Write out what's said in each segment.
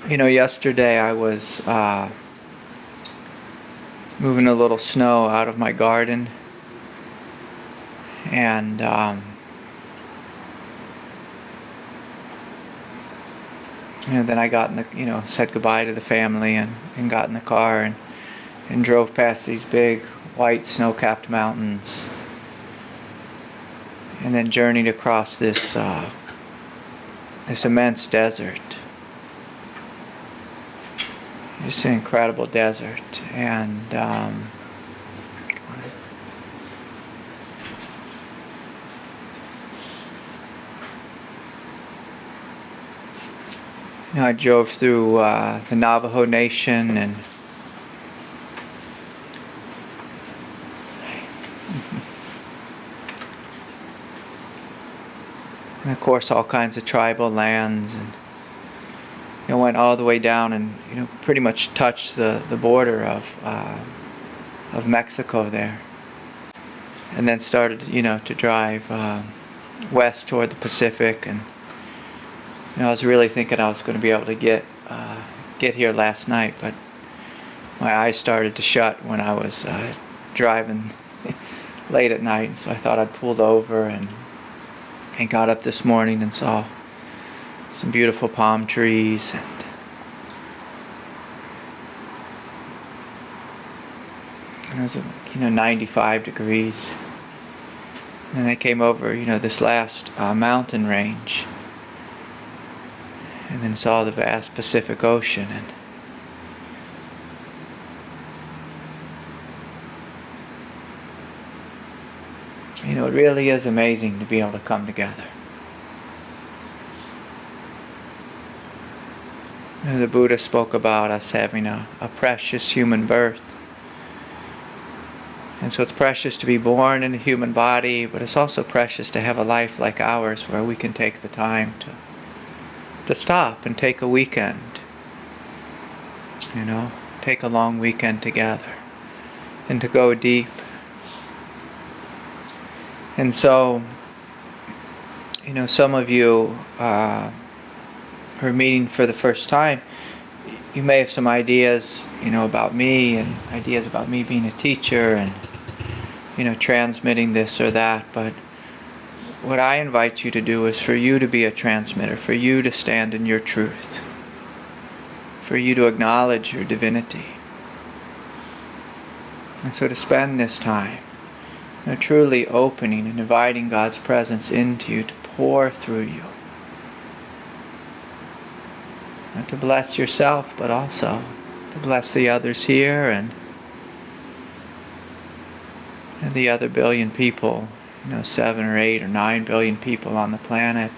Yesterday I was moving a little snow out of my garden, and then I got in the, said goodbye to the family and got in the car and drove past these big white snow-capped mountains, and then journeyed across this immense desert. It's an incredible desert, and I drove through the Navajo Nation and of course all kinds of tribal lands, and went all the way down and pretty much touched the border of Mexico there, and then started to drive west toward the Pacific. And I was really thinking I was going to be able to get here last night, but my eyes started to shut when I was driving late at night, and so I thought I'd pulled over and got up this morning and saw some beautiful palm trees, and it was 95 degrees. And I came over this last mountain range, and then saw the vast Pacific Ocean, and it really is amazing to be able to come together. The Buddha spoke about us having a precious human birth. And so it's precious to be born in a human body, but it's also precious to have a life like ours where we can take the time to stop and take a weekend. Take a long weekend together and to go deep. And so, some of you who are meeting for the first time, you may have some ideas, about me, and ideas about me being a teacher and, transmitting this or that. But what I invite you to do is for you to be a transmitter, for you to stand in your truth, for you to acknowledge your divinity. And so to spend this time, truly opening and inviting God's presence into you to pour through you. To bless yourself, but also to bless the others here and the other billion people, 7 or 8 or 9 billion people on the planet.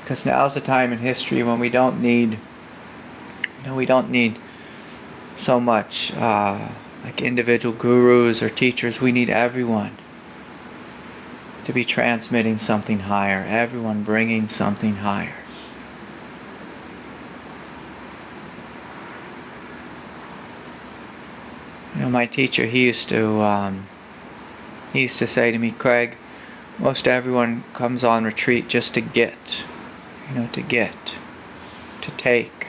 Because now's a time in history when we don't need so much like individual gurus or teachers. We need everyone to be transmitting something higher, everyone bringing something higher. My teacher, he used to say to me, Craig, most everyone comes on retreat just to get, to take.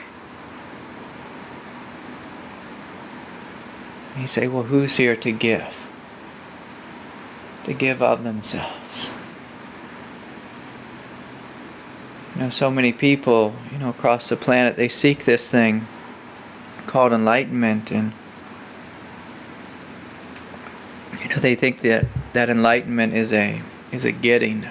And he'd say, well, who's here to give? To give of themselves. So many people, across the planet, they seek this thing called enlightenment, and they think that enlightenment is a getting.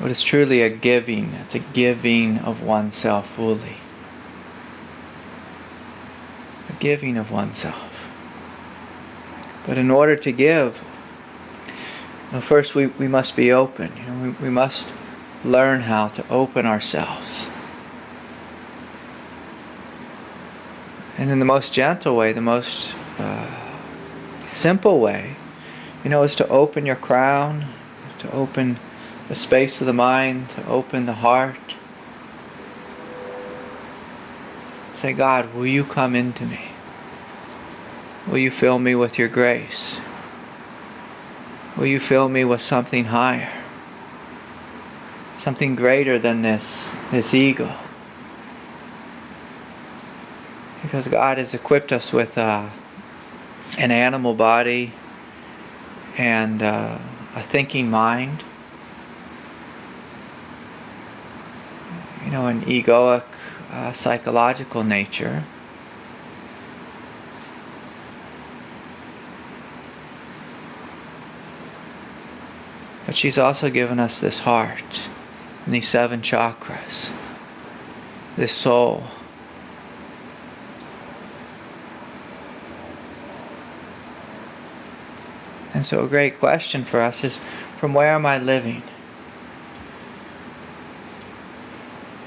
But it's truly a giving. It's a giving of oneself fully. A giving of oneself. But in order to give, first we must be open. We must learn how to open ourselves. And in the most gentle way, the most simple way, is to open your crown, to open the space of the mind, to open the heart. Say, God, will you come into me? Will you fill me with your grace? Will you fill me with something higher? Something greater than this ego? Because God has equipped us with an animal body and a thinking mind. An egoic psychological nature. But she's also given us this heart and these 7 chakras, this soul. And so a great question for us is, from where am I living?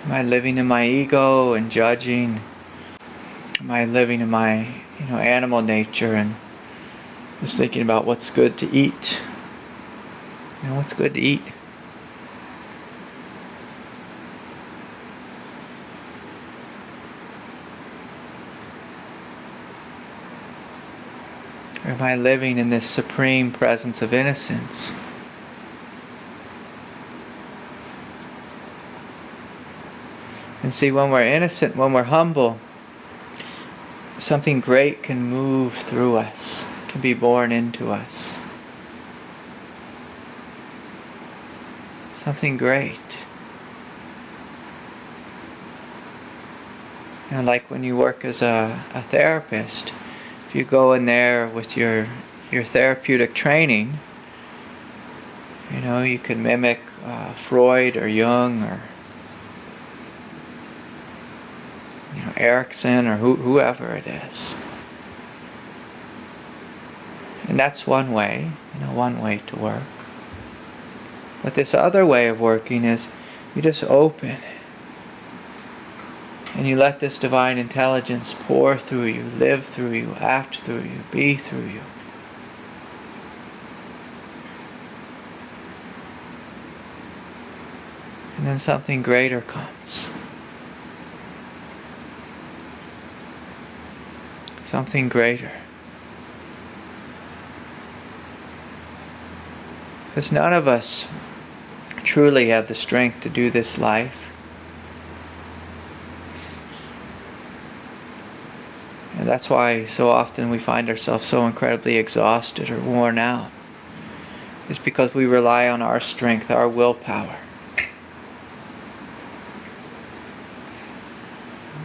Am I living in my ego and judging? Am I living in my animal nature and just thinking about what's good to eat? What's good to eat? Or am I living in this supreme presence of innocence? And see, when we're innocent, when we're humble, something great can move through us, can be born into us. Something great. Like when you work as a therapist, if you go in there with your therapeutic training, you can mimic Freud or Jung or Erickson or whoever it is. And that's one way, one way to work. But this other way of working is you just open and you let this divine intelligence pour through you, live through you, act through you, be through you. And then something greater comes. Something greater. Because none of us truly have the strength to do this life. And that's why so often we find ourselves so incredibly exhausted or worn out. It's because we rely on our strength, our willpower.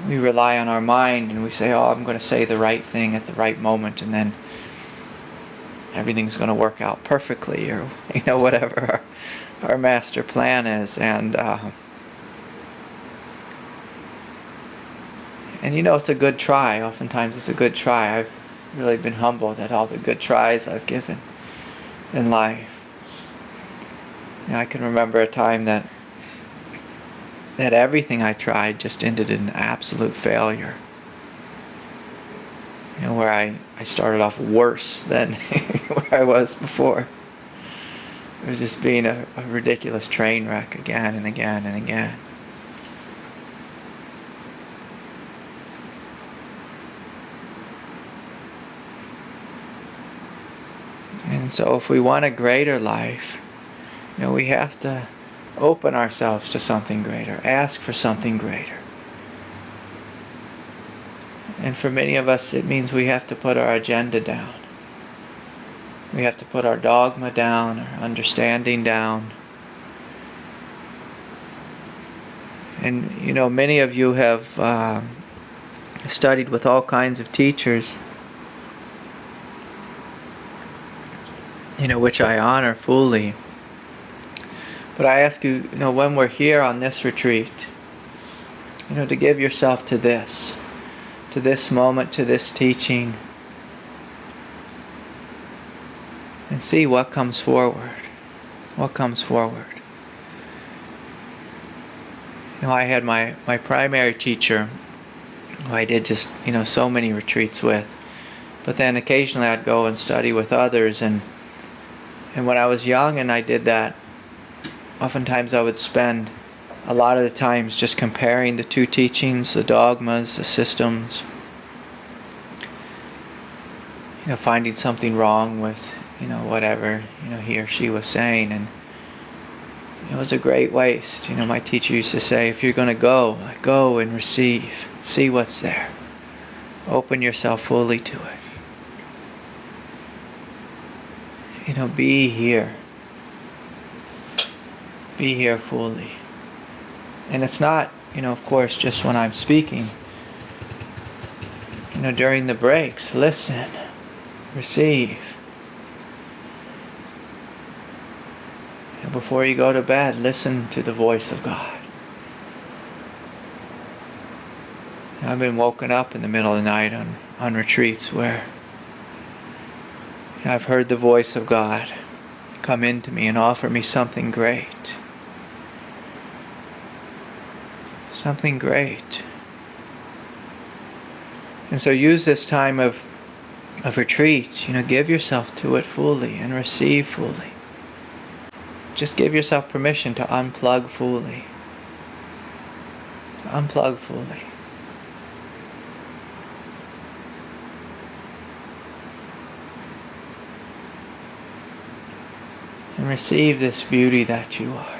We rely on our mind and we say, I'm going to say the right thing at the right moment and then everything's going to work out perfectly, or whatever our master plan is. And it's a good try. Oftentimes it's a good try. I've really been humbled at all the good tries I've given in life. I can remember a time that everything I tried just ended in absolute failure. Where I started off worse than where I was before. It was just being a ridiculous train wreck again and again and again. And so if we want a greater life, we have to open ourselves to something greater, ask for something greater. And for many of us, it means we have to put our agenda down. We have to put our dogma down, our understanding down. And, many of you have studied with all kinds of teachers, which I honor fully. But I ask you, when we're here on this retreat, to give yourself to this moment, to this teaching, and see what comes forward. What comes forward. I had my primary teacher, who I did just, so many retreats with. But then occasionally I'd go and study with others, and when I was young and I did that, oftentimes I would spend a lot of the times just comparing the two teachings, the dogmas, the systems, finding something wrong with whatever, he or she was saying. And it was a great waste. My teacher used to say, if you're going to go and receive. See what's there. Open yourself fully to it. Be here. Be here fully. And it's not, of course, just when I'm speaking. During the breaks, listen, receive. And before you go to bed, listen to the voice of God. I've been woken up in the middle of the night on retreats where I've heard the voice of God come into me and offer me something great. Something great. And so use this time of retreat, give yourself to it fully and receive fully. Just give yourself permission to unplug fully. Unplug fully. And receive this beauty that you are.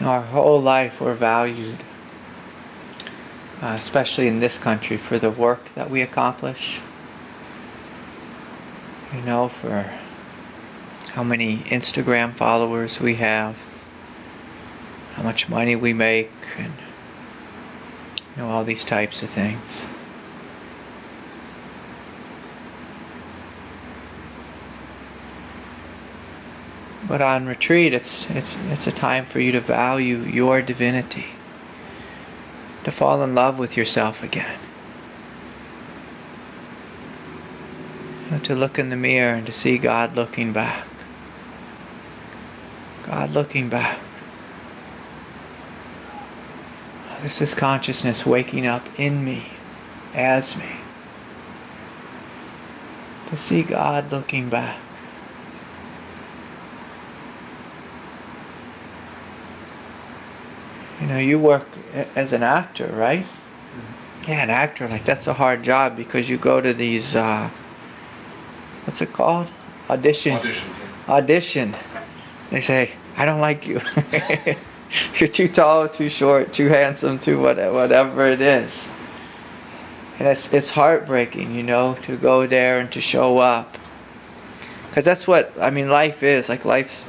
Our whole life we're valued, especially in this country, for the work that we accomplish. For how many Instagram followers we have, how much money we make, and all these types of things. But on retreat, it's a time for you to value your divinity, to fall in love with yourself again, to look in the mirror and to see God looking back. God looking back. This is consciousness waking up in me, as me. To see God looking back. You work as an actor, right? Yeah, an actor, that's a hard job because you go to these, what's it called? Audition. Audition. They say, I don't like you. You're too tall, too short, too handsome, too whatever it is. And it's heartbreaking, to go there and to show up. Because that's what, life is. Life's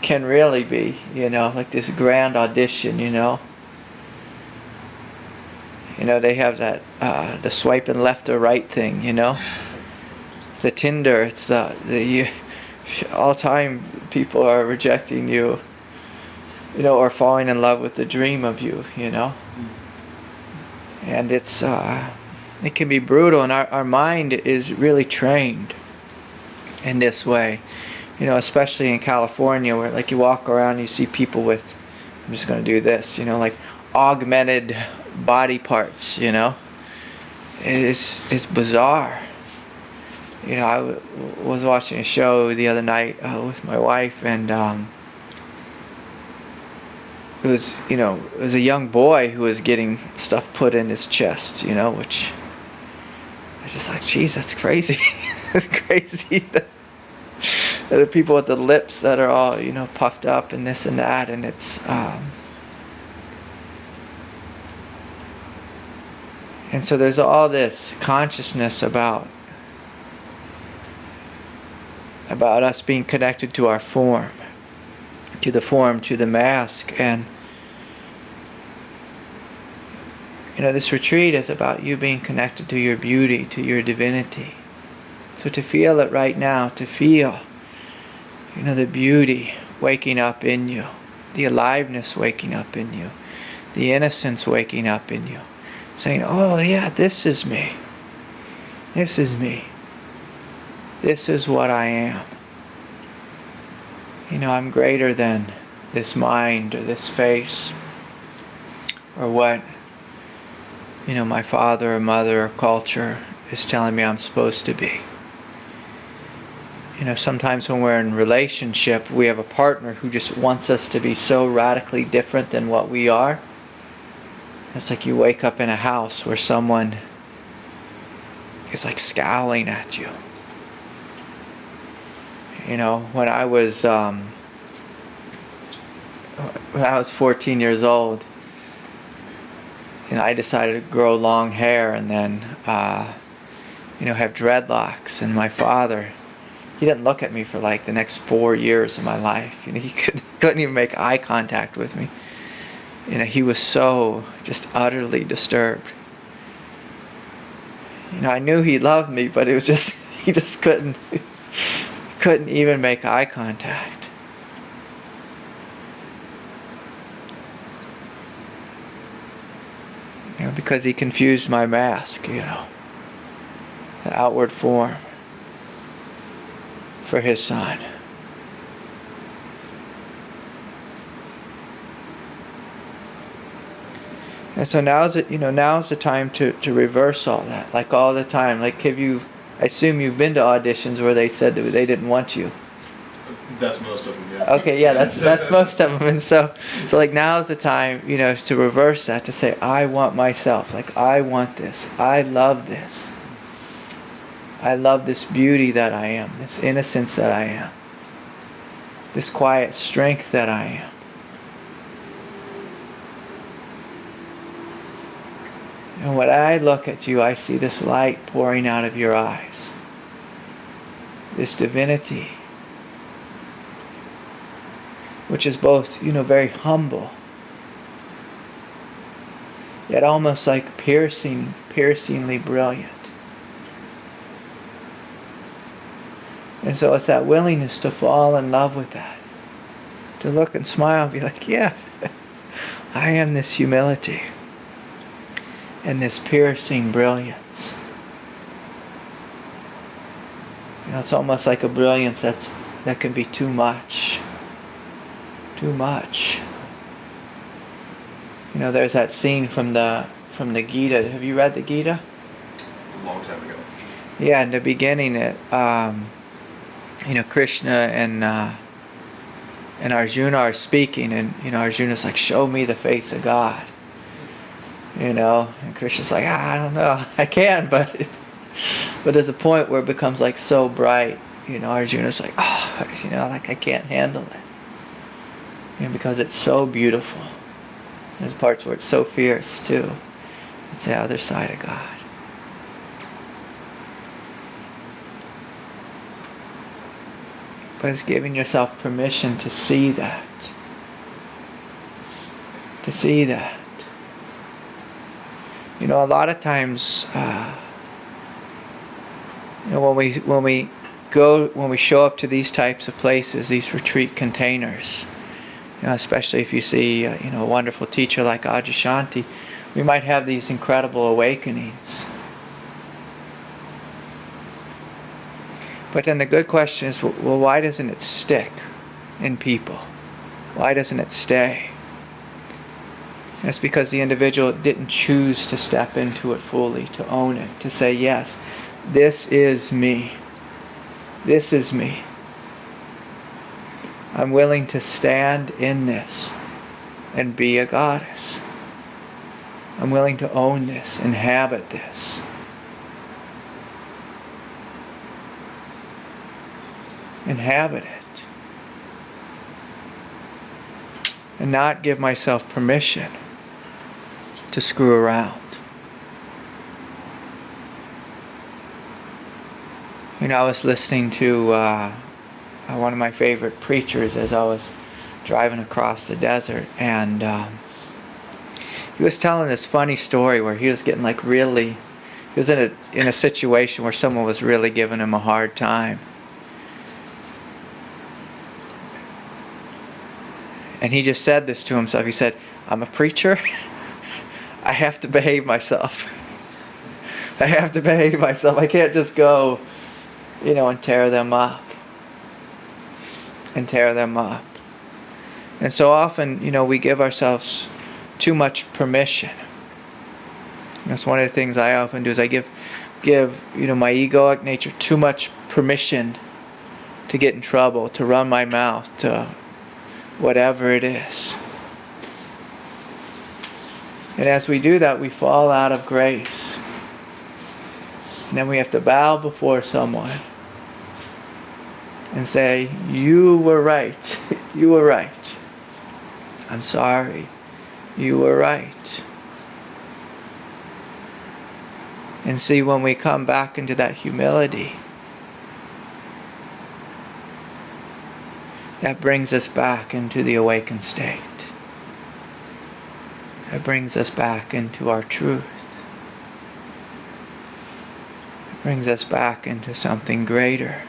can really be, this grand audition, they have that, the swiping left or right thing, the Tinder, it's the all time people are rejecting you, or falling in love with the dream of you, and it's, it can be brutal, and our mind is really trained in this way. Especially in California, where you walk around, you see people with, I'm just going to do this, augmented body parts, It's bizarre. I was watching a show the other night with my wife, and it was a young boy who was getting stuff put in his chest, which I was just geez, that's crazy. That's crazy. The people with the lips that are all, puffed up and this and that, and it's, and so there's all this consciousness about us being connected to our form, to the mask, and this retreat is about you being connected to your beauty, to your divinity. So to feel it right now, to feel the beauty waking up in you, the aliveness waking up in you, the innocence waking up in you, saying, oh yeah, this is me. This is me. This is what I am. I'm greater than this mind or this face or what, my father or mother or culture is telling me I'm supposed to be. Sometimes when we're in relationship, we have a partner who just wants us to be so radically different than what we are. It's like you wake up in a house where someone is like scowling at you. When I was 14 years old, I decided to grow long hair and then, have dreadlocks. And my father, he didn't look at me for like the next 4 years of my life. He couldn't even make eye contact with me. He was so just utterly disturbed. I knew he loved me, but it was just, he just couldn't even make eye contact. Because he confused my mask, the outward form, for his son. And so now's the time to reverse all that. Like all the time. Like I assume you've been to auditions where they said that they didn't want you. That's most of them, yeah. Okay, yeah, that's most of them. And so like now's the time, to reverse that, to say, I want myself. Like I want this. I love this. I love this beauty that I am, this innocence that I am, this quiet strength that I am. And when I look at you, I see this light pouring out of your eyes, this divinity, which is both, very humble, yet almost like piercingly brilliant. And so it's that willingness to fall in love with that, to look and smile and be like, yeah, I am this humility and this piercing brilliance. It's almost like a brilliance that can be too much. Too much. There's that scene from the Gita. Have you read the Gita? A long time ago. Yeah, in the beginning, Krishna and Arjuna are speaking, and Arjuna's like, "Show me the face of God." And Krishna's like, "I don't know, I can, but there's a point where it becomes like so bright. Arjuna's like, like I can't handle it. Because it's so beautiful. There's parts where it's so fierce too. It's the other side of God. But it's giving yourself permission to see that. To see that. A lot of times, when we show up to these types of places, these retreat containers, especially if you see a wonderful teacher like Adyashanti, we might have these incredible awakenings. But then the good question is, well, why doesn't it stick in people? Why doesn't it stay? And it's because the individual didn't choose to step into it fully, to own it, to say, yes, this is me. This is me. I'm willing to stand in this and be a goddess. I'm willing to own this, inhabit this. Inhabit it. And not give myself permission to screw around. I was listening to one of my favorite preachers as I was driving across the desert, and he was telling this funny story where he was getting he was in a situation where someone was really giving him a hard time. And he just said this to himself. He said, I'm a preacher. I have to behave myself. I have to behave myself. I can't just go, and tear them up. And tear them up. And so often, we give ourselves too much permission. That's one of the things I often do is I give my egoic nature too much permission to get in trouble, to run my mouth, to whatever it is. And as we do that, we fall out of grace. And then we have to bow before someone and say, you were right. You were right. I'm sorry. You were right. And see, when we come back into that humility, that brings us back into the awakened state. That brings us back into our truth. It brings us back into something greater.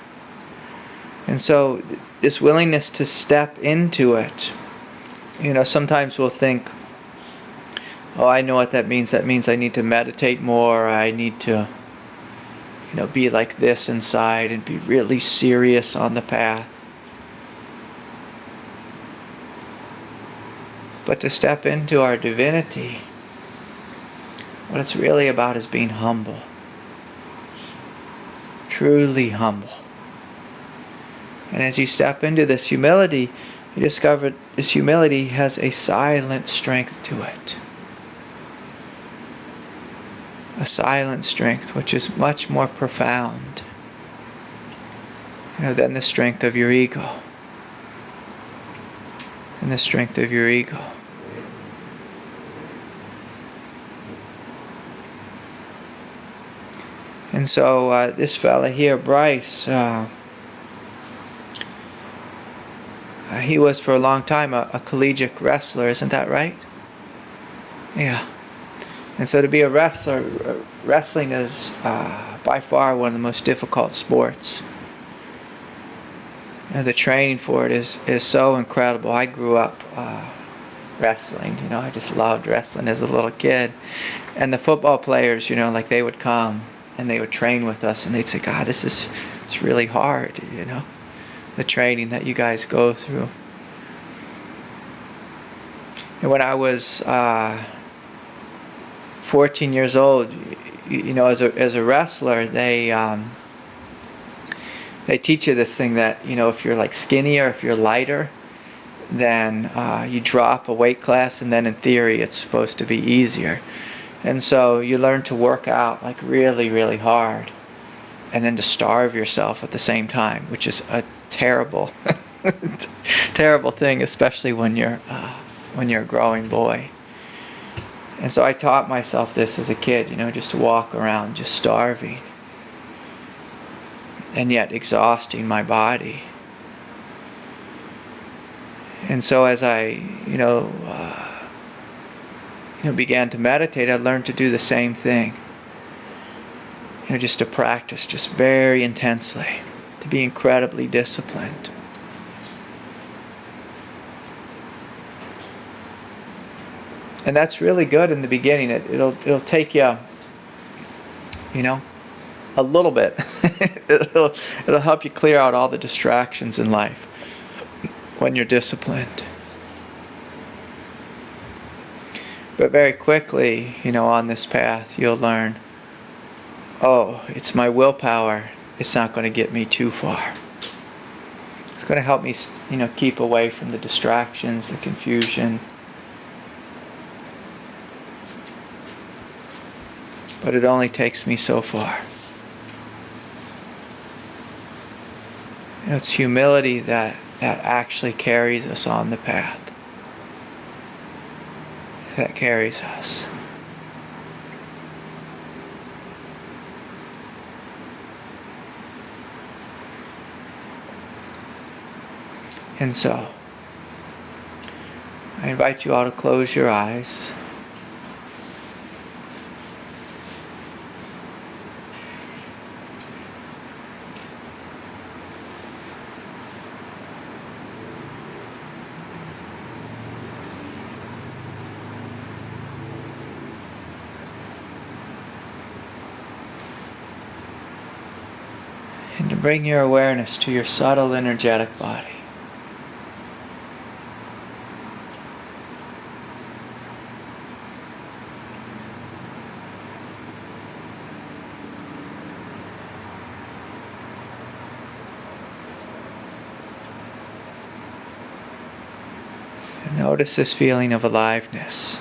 And so this willingness to step into it, sometimes we'll think, oh, I know what that means. That means I need to meditate more. I need to, be like this inside and be really serious on the path. But to step into our divinity, what it's really about is being humble. Truly humble. And as you step into this humility, you discover this humility has a silent strength to it. A silent strength which is much more profound, than the strength of your ego. And the strength of your ego. And so this fella here, Bryce, he was for a long time a collegiate wrestler, isn't that right? Yeah. And so to be a wrestler, wrestling is by far one of the most difficult sports. The training for it is so incredible. I grew up wrestling. I just loved wrestling as a little kid. And the football players, they would come and they would train with us, and they'd say, God, it's really hard, the training that you guys go through. And when I was 14 years old, as a wrestler, they teach you this thing that, if you're like skinnier, if you're lighter, then you drop a weight class, and then in theory it's supposed to be easier. And so you learn to work out like really, really hard, and then to starve yourself at the same time, which is a terrible, terrible thing, especially when you're a growing boy. And so I taught myself this as a kid, just to walk around just starving, and yet exhausting my body. And so as I, began to meditate, I learned to do the same thing. Just to practice just very intensely, to be incredibly disciplined. And that's really good in the beginning. It'll take you, a little bit. it'll help you clear out all the distractions in life when you're disciplined. But very quickly, on this path, you'll learn, oh, it's my willpower. It's not going to get me too far. It's going to help me, keep away from the distractions, the confusion. But it only takes me so far. It's humility that actually carries us on the path. That carries us. And so, I invite you all to close your eyes. And to bring your awareness to your subtle energetic body. Notice this feeling of aliveness.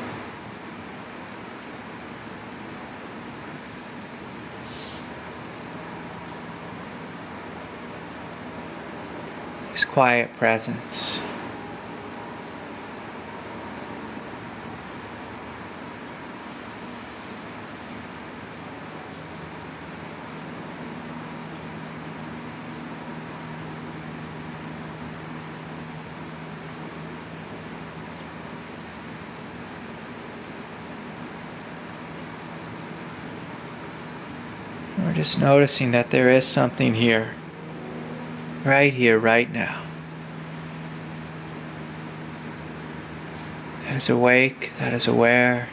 This quiet presence. We're just noticing that there is something here, right now. That is awake, that is aware.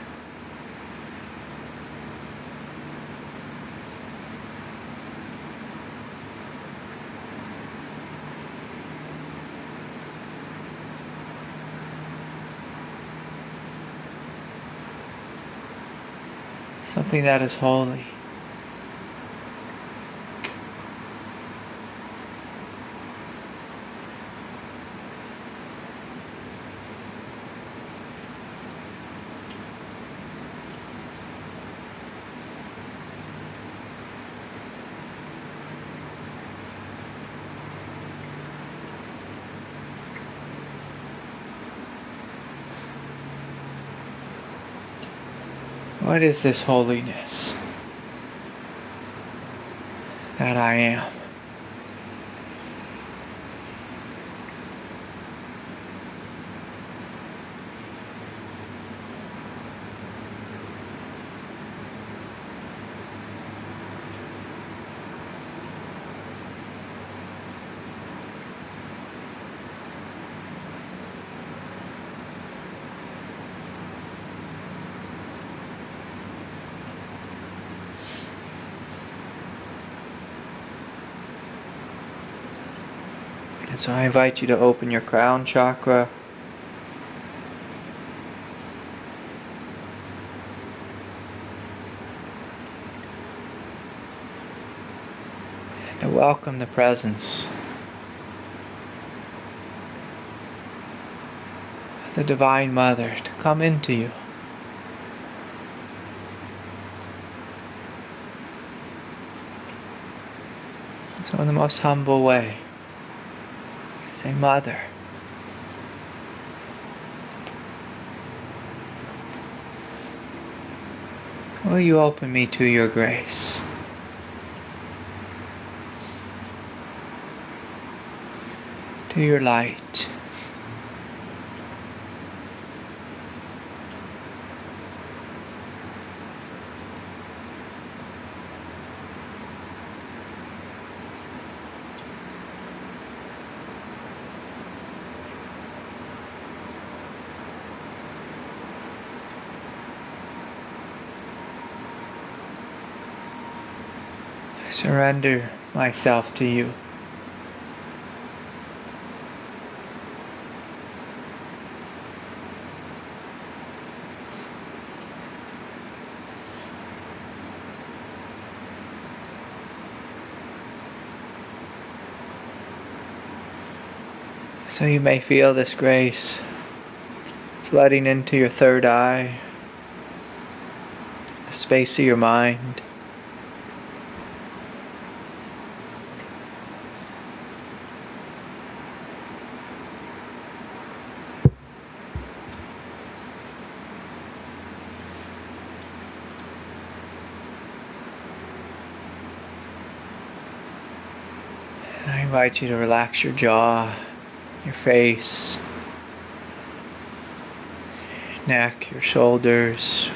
Something that is holy. What is this holiness that I am? And so I invite you to open your crown chakra. And to welcome the presence of the Divine Mother to come into you. So in the most humble way, say, Mother, will you open me to your grace? To your light? I surrender myself to you. So you may feel this grace flooding into your third eye, the space of your mind. I invite you to relax your jaw, your face, neck, your shoulders.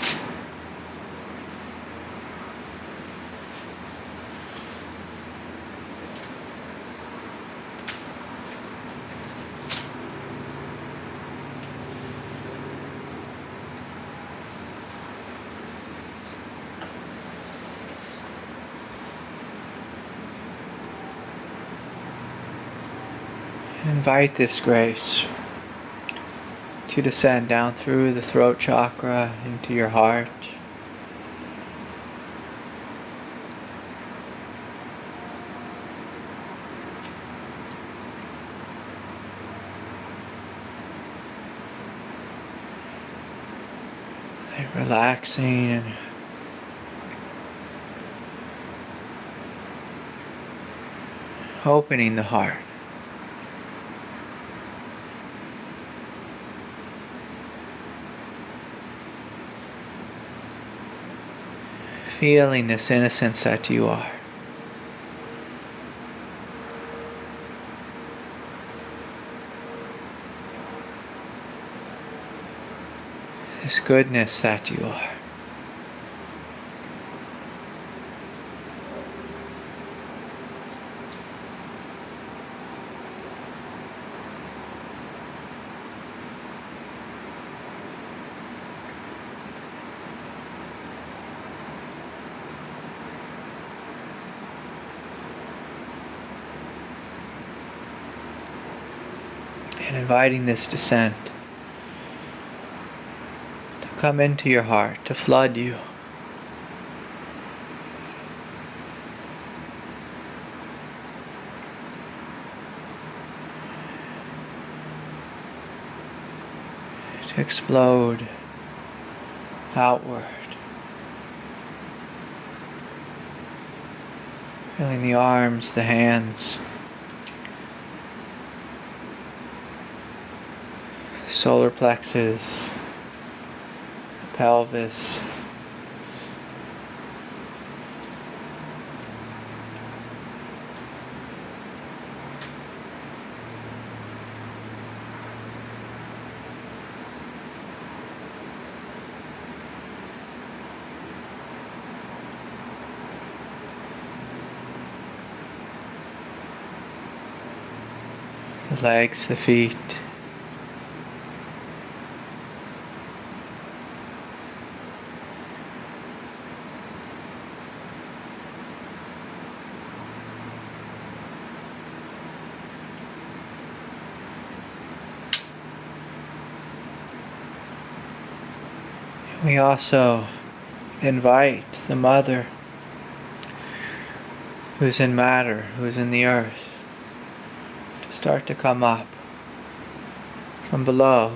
Invite this grace to descend down through the throat chakra into your heart. relaxing and opening the heart. Feeling this innocence that you are. This goodness that you are. And inviting this descent to come into your heart, to flood you. To explode outward. Feeling the arms, the hands, solar plexus, pelvis, the legs, the feet. We also invite the Mother who's in matter, who's in the earth, to start to come up from below.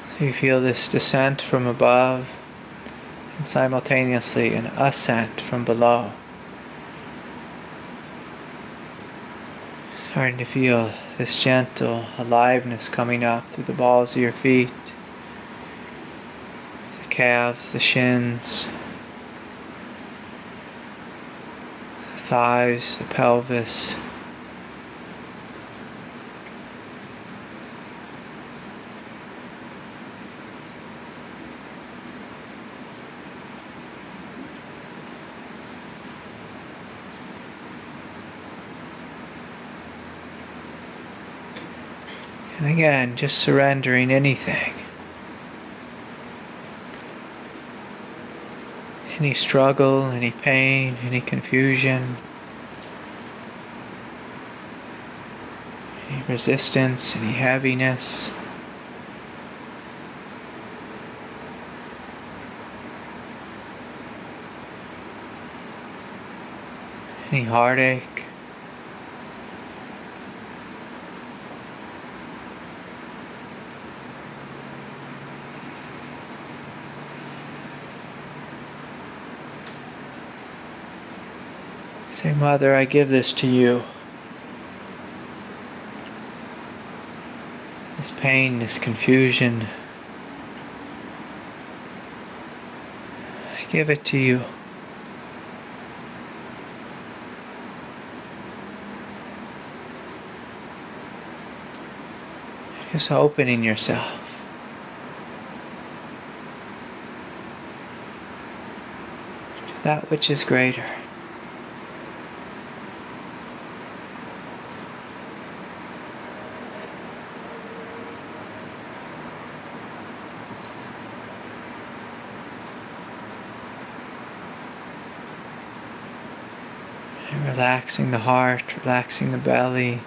So you feel this descent from above and simultaneously an ascent from below. Starting to feel this gentle aliveness coming up through the balls of your feet, the calves, the shins, the thighs, the pelvis. And again, just surrendering anything. Any struggle, any pain, any confusion, any resistance, any heaviness. Any heartache. Say, Mother, I give this to you. This pain, this confusion, I give it to you. Just opening yourself. To that which is greater. Relaxing the heart, relaxing the belly.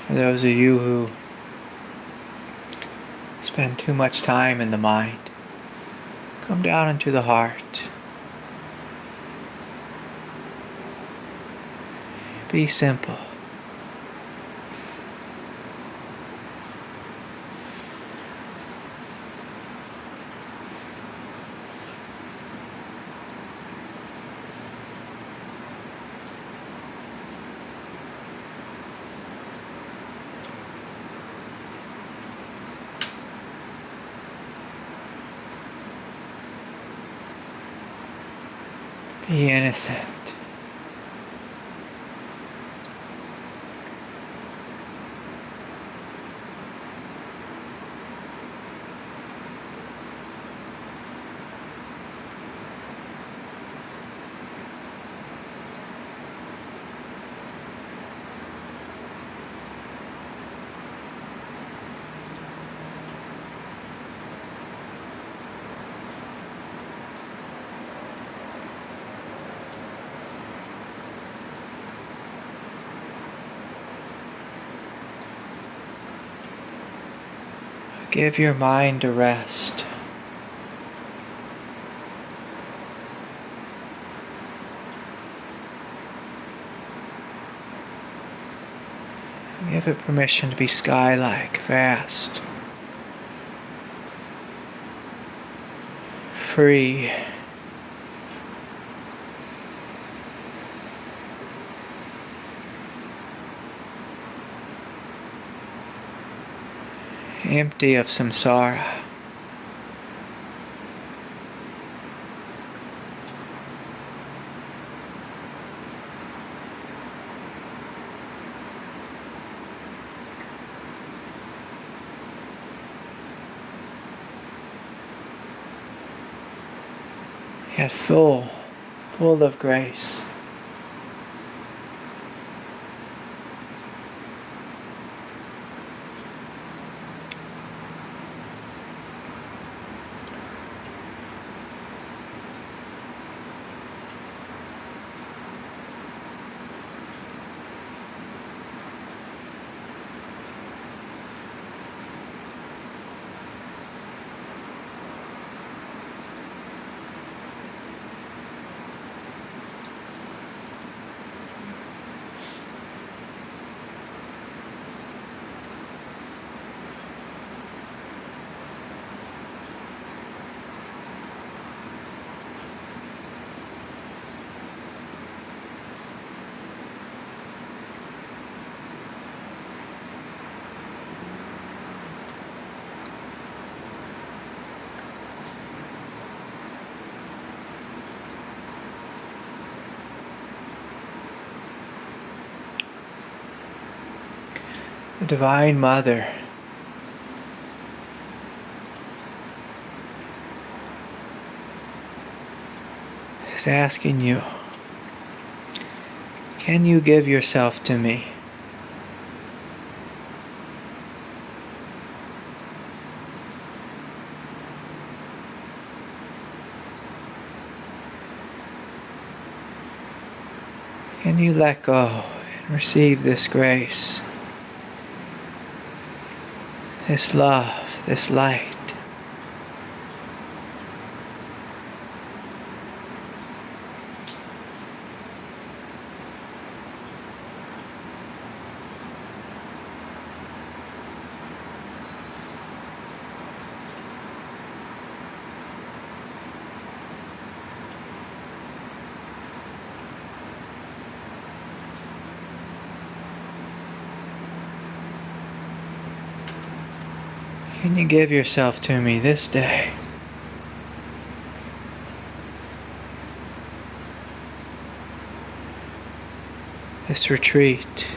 For those of you who spend too much time in the mind, come down into the heart. Be simple. Be innocent. Give your mind a rest. Give it permission to be sky-like, vast, free. Empty of samsara. Yet full of grace. The Divine Mother is asking you, can you give yourself to me? Can you let go and receive this grace? This love, this light. Can you give yourself to me this day? This retreat.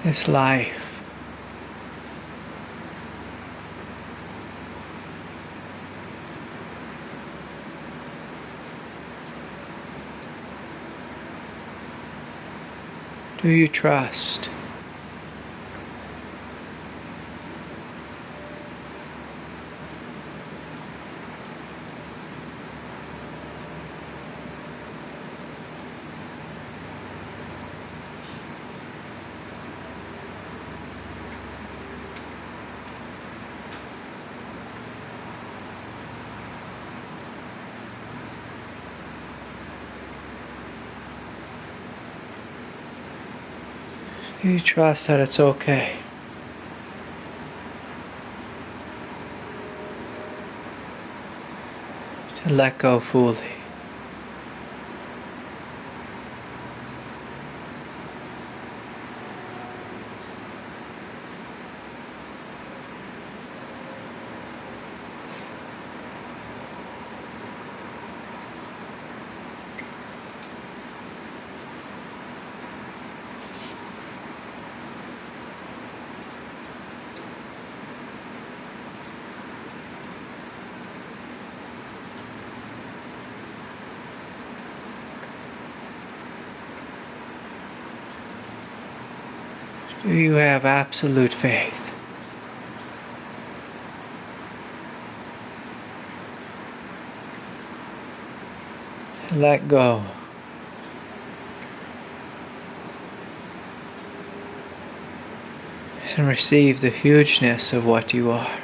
This life. Do you trust? You trust that it's okay. To let go fully. Do you have absolute faith? Let go. And receive the hugeness of what you are.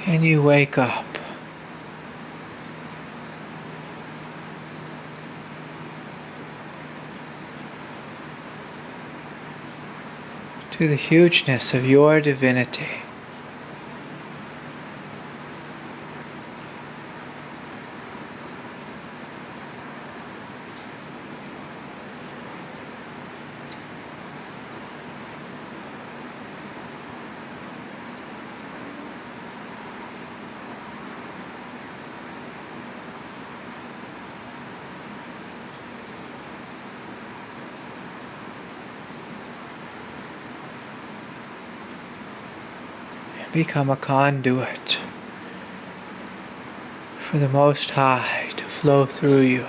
Can you wake up? To the hugeness of your divinity. Become a conduit for the Most High to flow through you.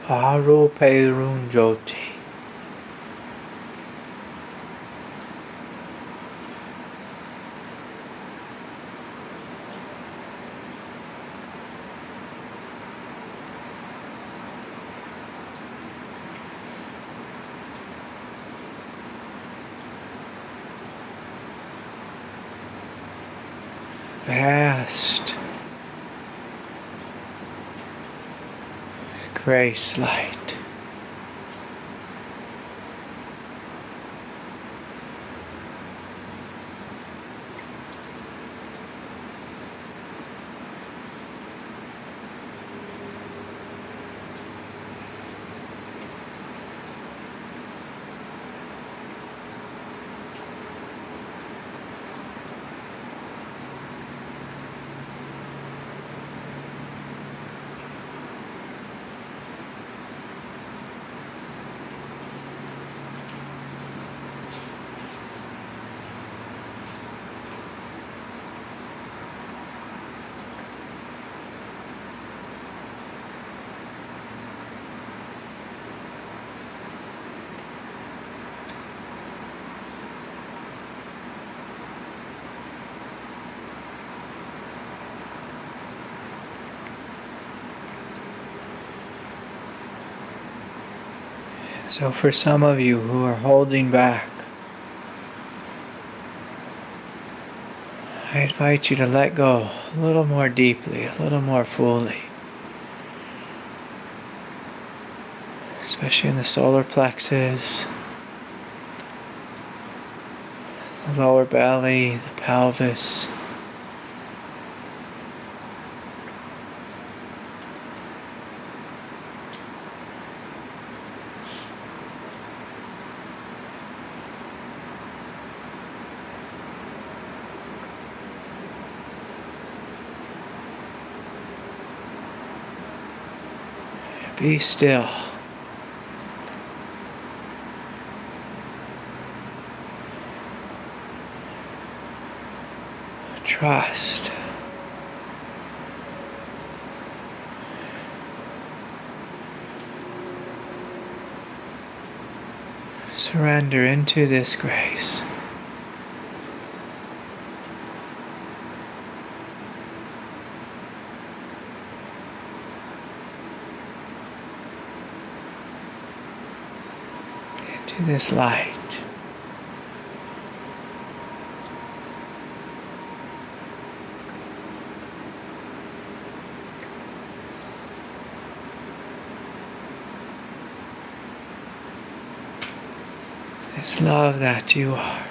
Aurobindo. Vast grace light. So for some of you who are holding back, I invite you to let go a little more deeply, a little more fully. Especially in the solar plexus, the lower belly, the pelvis. Be still. Trust. Surrender into this grace. Into this light. This love that you are.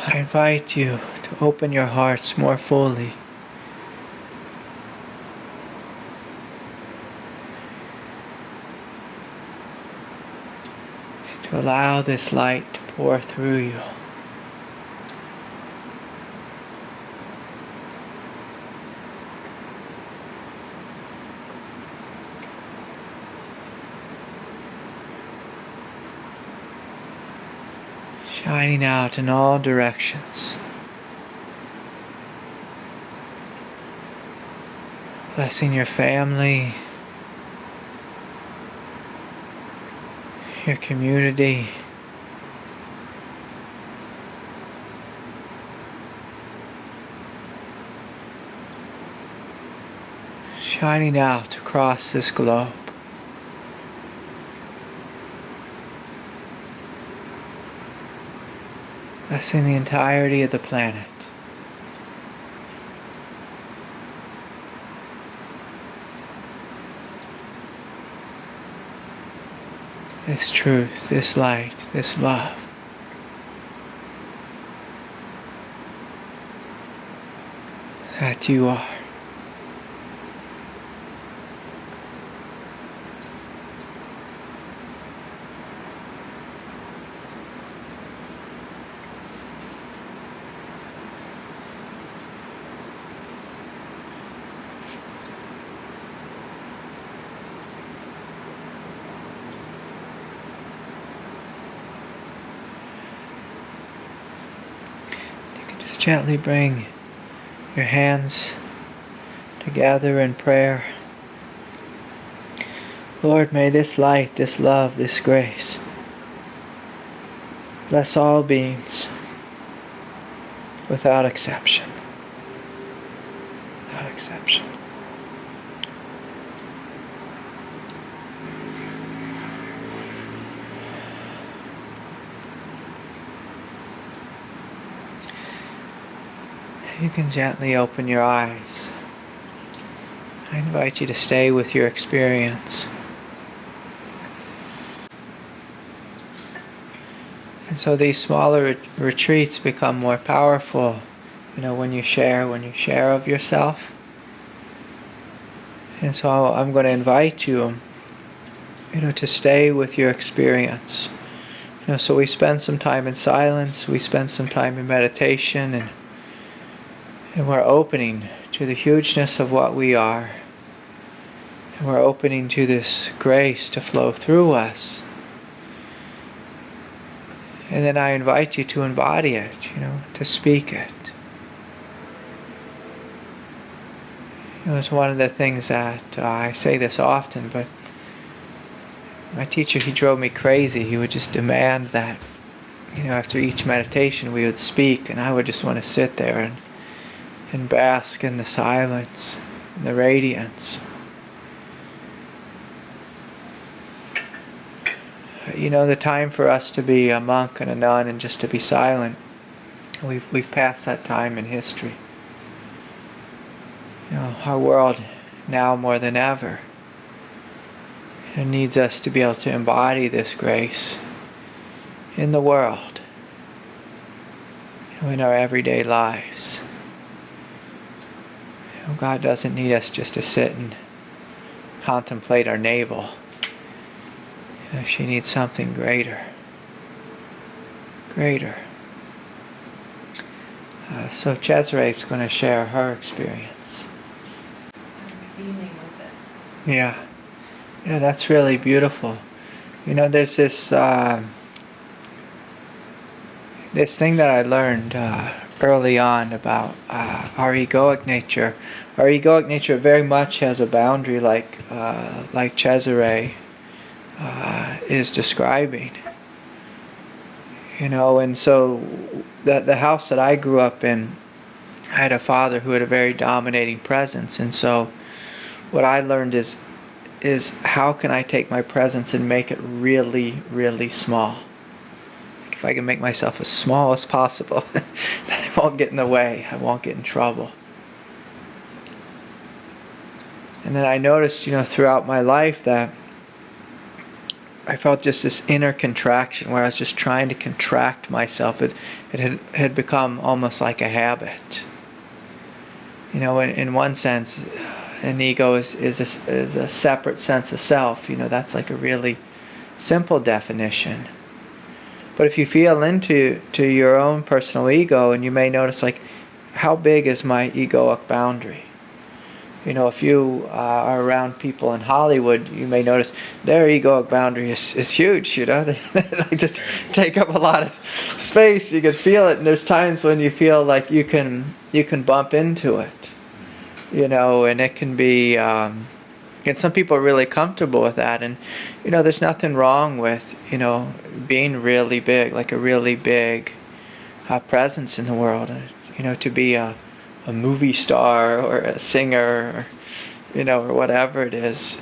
I invite you to open your hearts more fully. And to allow this light to pour through you. Shining out in all directions. Blessing your family, your community, shining out across this globe. Blessing the entirety of the planet. This truth, this light, this love. that you are. Just gently bring your hands together in prayer. Lord, may this light, this love, this grace bless all beings without exception. Without exception. You can gently open your eyes. I invite you to stay with your experience. And so these smaller retreats become more powerful, when you share of yourself. And so I'm going to invite you, to stay with your experience. So we spend some time in silence, we spend some time in meditation, and we're opening to the hugeness of what we are. And we're opening to this grace to flow through us. And then I invite you to embody it, to speak it. It's one of the things that I say this often, but my teacher, he drove me crazy. He would just demand that, after each meditation we would speak, and I would just want to sit there and bask in the silence, and the radiance. The time for us to be a monk and a nun and just to be silent, we've passed that time in history. Our world now more than ever, it needs us to be able to embody this grace in the world, in our everyday lives. God doesn't need us just to sit and contemplate our navel. She needs something greater. Greater. So Cesare is going to share her experience. Beaming with this. Yeah, that's really beautiful. There's this this thing that I learned early on about our egoic nature. Our egoic nature very much has a boundary, like Cesare is describing. And so the house that I grew up in, I had a father who had a very dominating presence, and so what I learned is how can I take my presence and make it really, really small. If I can make myself as small as possible, then I won't get in the way, I won't get in trouble. And then I noticed, throughout my life that I felt just this inner contraction where I was just trying to contract myself. It had become almost like a habit. In one sense, an ego is a separate sense of self. That's like a really simple definition. But if you feel into your own personal ego, and you may notice, like, how big is my egoic boundary? If you are around people in Hollywood, you may notice their egoic boundary is huge. They like to take up a lot of space. You can feel it, and there's times when you feel like you can bump into it. And it can be. And some people are really comfortable with that, and there's nothing wrong with being really big, like a really big presence in the world. To be a movie star or a singer, or whatever it is,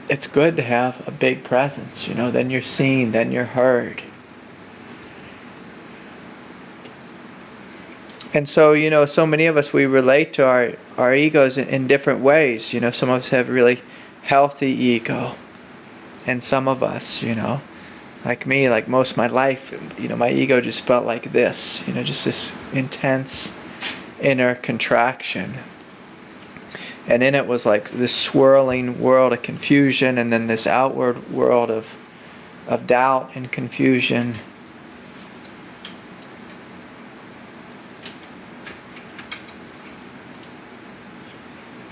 it's good to have a big presence, then you're seen, then you're heard. And so, so many of us, we relate to our egos in different ways. Some of us have really healthy ego, and some of us, like me, like most of my life, my ego just felt like this, just this intense, inner contraction. And in it was like this swirling world of confusion, and then this outward world of doubt and confusion.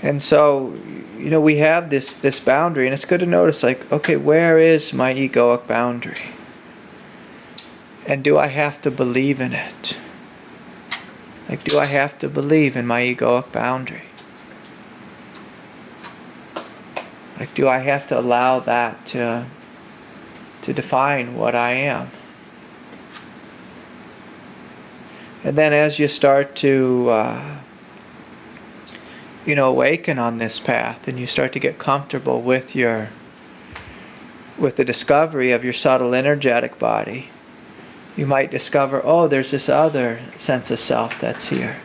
And so, we have this boundary, and it's good to notice, like, okay, where is my egoic boundary? And do I have to believe in it? Like, do I have to believe in my egoic boundary? Like, do I have to allow that to define what I am? And then as you start to, awaken on this path, and you start to get comfortable with the discovery of your subtle energetic body, you might discover, oh, there's this other sense of self that's here.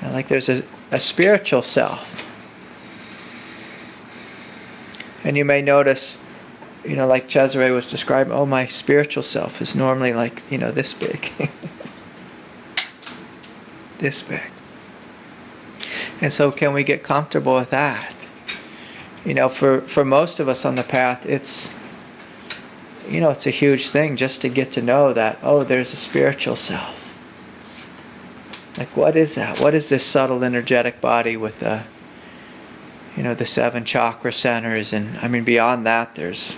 Like there's a spiritual self. And you may notice, like Cesare was describing, oh, my spiritual self is normally like, this big. This big. And so can we get comfortable with that? For most of us on the path, it's a huge thing just to get to know that, oh, there's a spiritual self. Like, what is that? What is this subtle energetic body with the 7 chakra centers? And beyond that, there's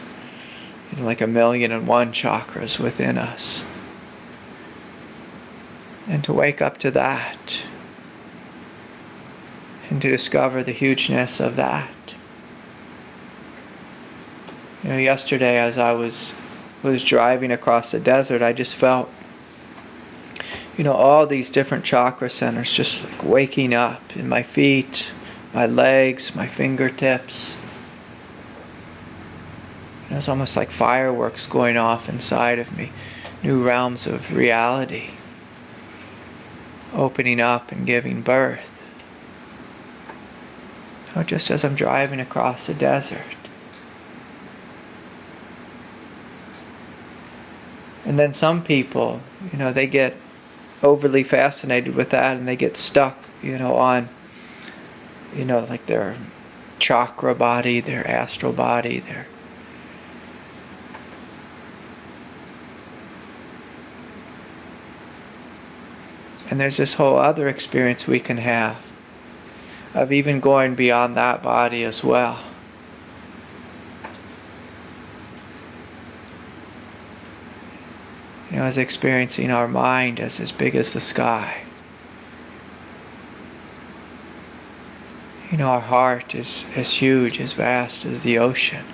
like 1,000,001 chakras within us. And to wake up to that, and to discover the hugeness of that. Yesterday as I was driving across the desert, I just felt, all these different chakra centers just like waking up in my feet, my legs, my fingertips. It's almost like fireworks going off inside of me, new realms of reality opening up and giving birth. Just as I'm driving across the desert. And then some people, they get overly fascinated with that, and they get stuck, on, like their chakra body, their astral body, And there's this whole other experience we can have of even going beyond that body as well. As experiencing our mind as big as the sky. Our heart is as huge, as vast as the ocean.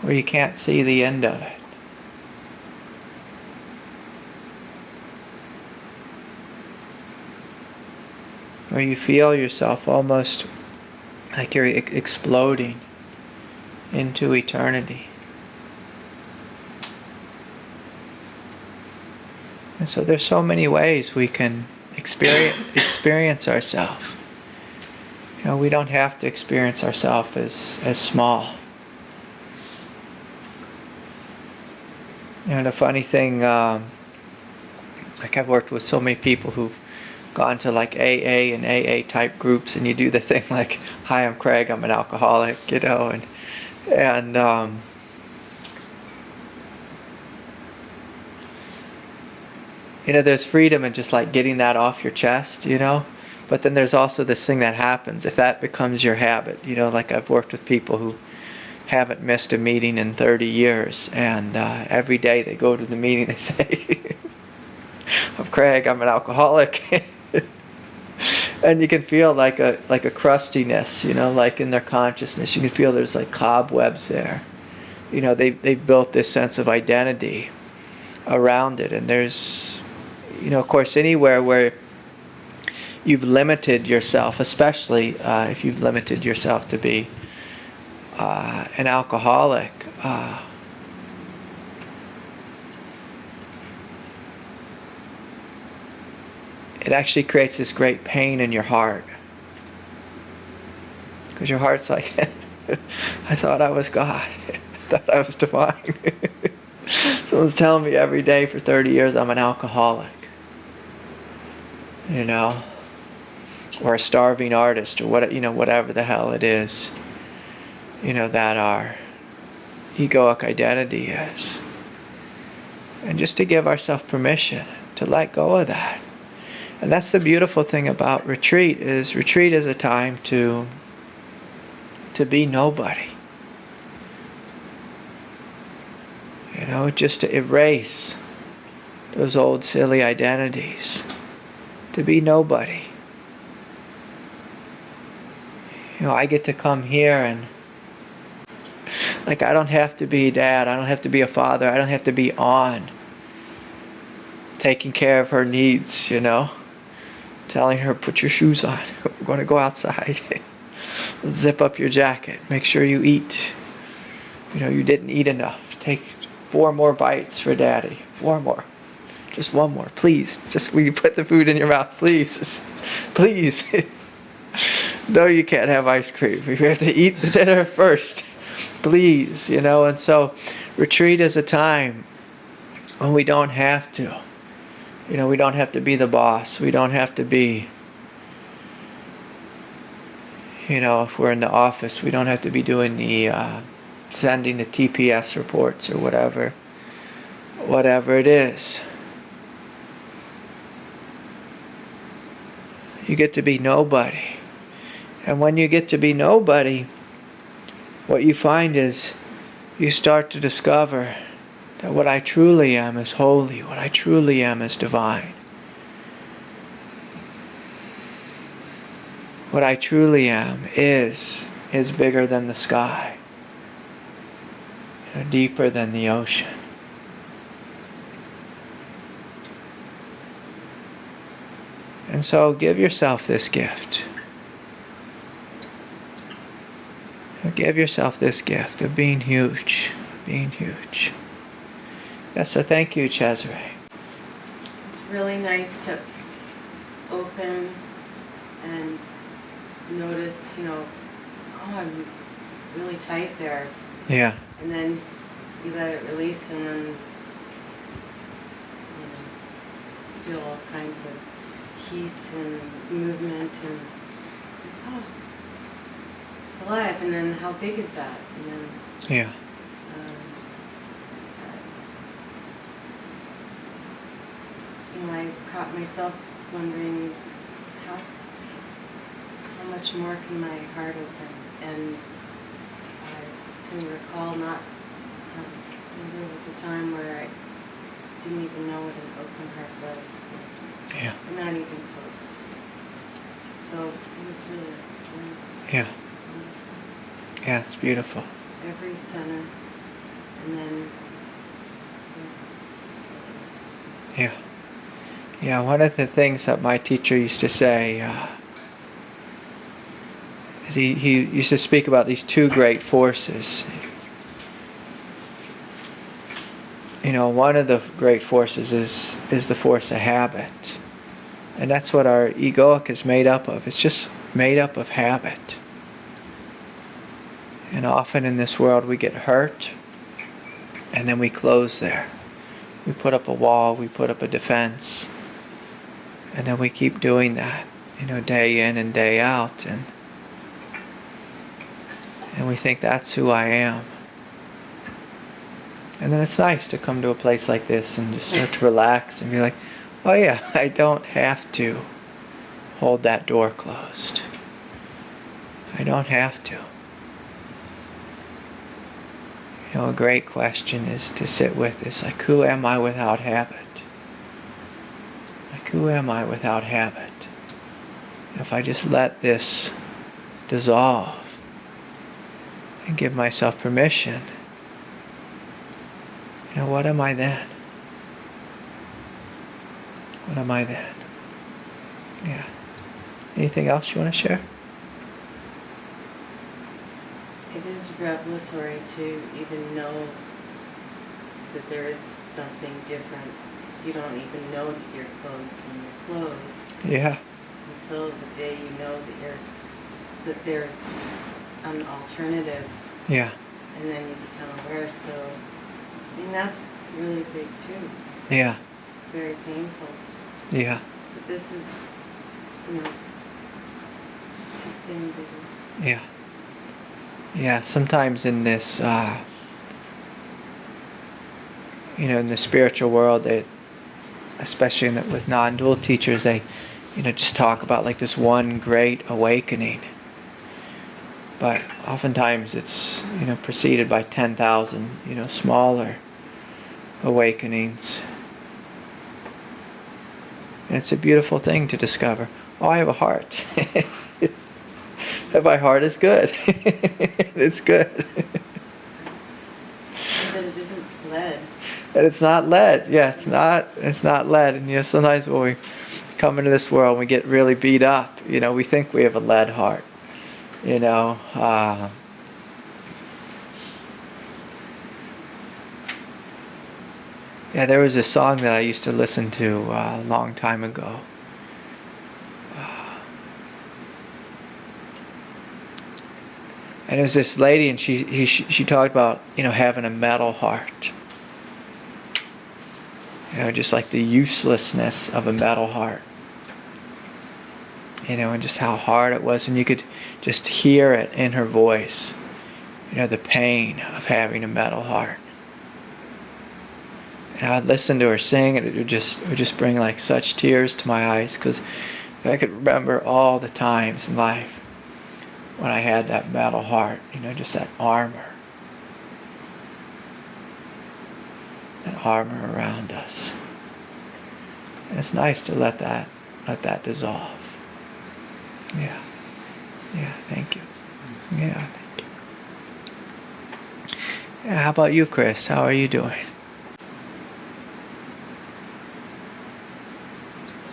Where you can't see the end of it. Where you feel yourself almost like you're exploding into eternity. And so there's so many ways we can experience ourselves. We don't have to experience ourselves as small. The funny thing, like I've worked with so many people who've gone to like AA and AA type groups, and you do the thing like, hi, I'm Craig, I'm an alcoholic, and there's freedom in just like getting that off your chest, but then there's also this thing that happens if that becomes your habit. Like I've worked with people who haven't missed a meeting in 30 years, and every day they go to the meeting, they say, I'm Craig, I'm an alcoholic. And you can feel like a crustiness, like in their consciousness. You can feel there's like cobwebs there. They've built this sense of identity around it. And there's, of course, anywhere where you've limited yourself, especially if you've limited yourself to be an alcoholic, it actually creates this great pain in your heart. Because your heart's like, I thought I was God. Thought I was divine. Someone's telling me every day for 30 years I'm an alcoholic. You know? Or a starving artist, or what, you know, whatever the hell it is, you know, that our egoic identity is. And just to give ourselves permission to let go of that. And that's the beautiful thing about retreat is a time to be nobody. You know, just to erase those old silly identities. To be nobody. You know, I get to come here and like I don't have to be dad, I don't have to be a father, I don't have to be on taking care of her needs, you know. Telling her, put your shoes on, we're going to go outside. Zip up your jacket, make sure you eat. You know, you didn't eat enough. Take 4 more bites for daddy. 4 more. Just 1 more, please. Just will you put the food in your mouth, please. Please. No, you can't have ice cream. You have to eat the dinner first. Please, you know. And so retreat is a time when we don't have to. You know, we don't have to be the boss. We don't have to be, you know, if we're in the office, we don't have to be doing the, sending the TPS reports or whatever it is. You get to be nobody. And when you get to be nobody, what you find is you start to discover that what I truly am is holy, what I truly am is divine. What I truly am is bigger than the sky, you know, deeper than the ocean. And so give yourself this gift. Give yourself this gift of being huge, being huge. Yes, so thank you, Cesare. It's really nice to open and notice, you know, oh, I'm really tight there. Yeah. And then you let it release and then feel all kinds of heat and movement and oh, it's alive. And then how big is that? And then Yeah. you know, I caught myself wondering how much more can my heart open? And I can recall not, there was a time where I didn't even know what an open heart was. Yeah. Not even close. So it was really Yeah. Yeah, it's beautiful. every center, and then it's just like Yeah. Yeah, one of the things that my teacher used to say is he used to speak about these 2 great forces. You know, one of the great forces is the force of habit. And that's what our egoic is made up of. It's just made up of habit. And often in this world we get hurt and then we close there. We put up a wall, we put up a defense, and then we keep doing that, you know, day in and day out, and we think that's who I am. And then it's nice to come to a place like this and just start to relax and be like, oh yeah, I don't have to hold that door closed. I don't have to. You know, a great question is to sit with is like, who am I without habit? Like, who am I without habit? If I just let this dissolve and give myself permission, you know, what am I then? What am I then? Yeah. Anything else you want to share? it is revelatory to even know that there is something different, because you don't even know that you're closed when you're closed. Yeah. Until the day you know that there's an alternative. Yeah. and then you become aware. So, I mean, that's really big too. Yeah. Very painful. Yeah. But this is, this just keeps getting bigger. Yeah. Yeah. Sometimes in this, in the spiritual world, especially with non-dual teachers, they, just talk about like this one great awakening. But oftentimes it's, preceded by 10,000, smaller awakenings. And it's a beautiful thing to discover. Oh, I have a heart. My heart is good. It's good. But it isn't lead. And it's not lead. Yeah, it's not lead. And sometimes when we come into this world, we get really beat up. We think we have a lead heart. Yeah, there was a song that I used to listen to a long time ago. And it was this lady, and she talked about having a metal heart. Just like the uselessness of a metal heart. And just how hard it was, and you could just hear it in her voice. The pain of having a metal heart. And I'd listen to her sing, and it would just bring like such tears to my eyes, because I could remember all the times in life when I had that metal heart, just that armor around us. And it's nice to let that dissolve. Yeah, thank you. Yeah, thank you. Yeah, how about you, Chris? How are you doing?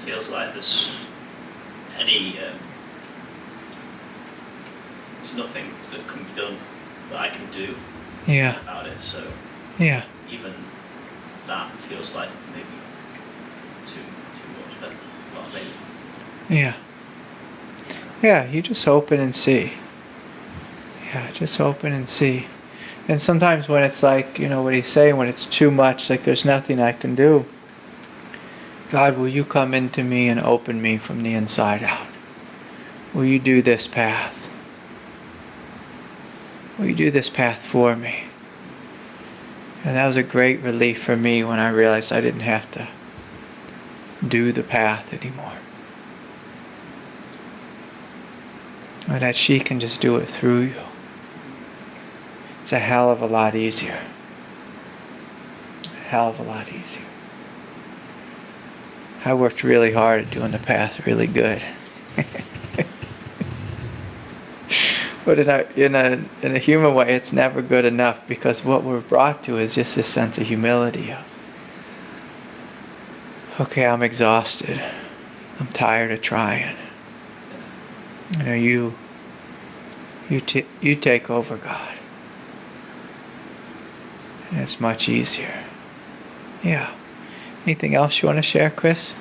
Feels like there's nothing that can be done that I can do about it. So even that feels like maybe too much. But well, maybe. Yeah, you just open and see. Yeah, just open and see. And sometimes when it's like, what he's saying, when it's too much, like there's nothing I can do. God, will you come into me and open me from the inside out? Will you do this path? Will you do this path for me? And that was a great relief for me when I realized I didn't have to do the path anymore. And that she can just do it through you. It's a hell of a lot easier. A hell of a lot easier. I worked really hard at doing the path really good. But in a human way, it's never good enough, because what we're brought to is just this sense of humility of, okay, I'm exhausted. I'm tired of trying. You take over, God. And it's much easier. Yeah. Anything else you want to share, Chris?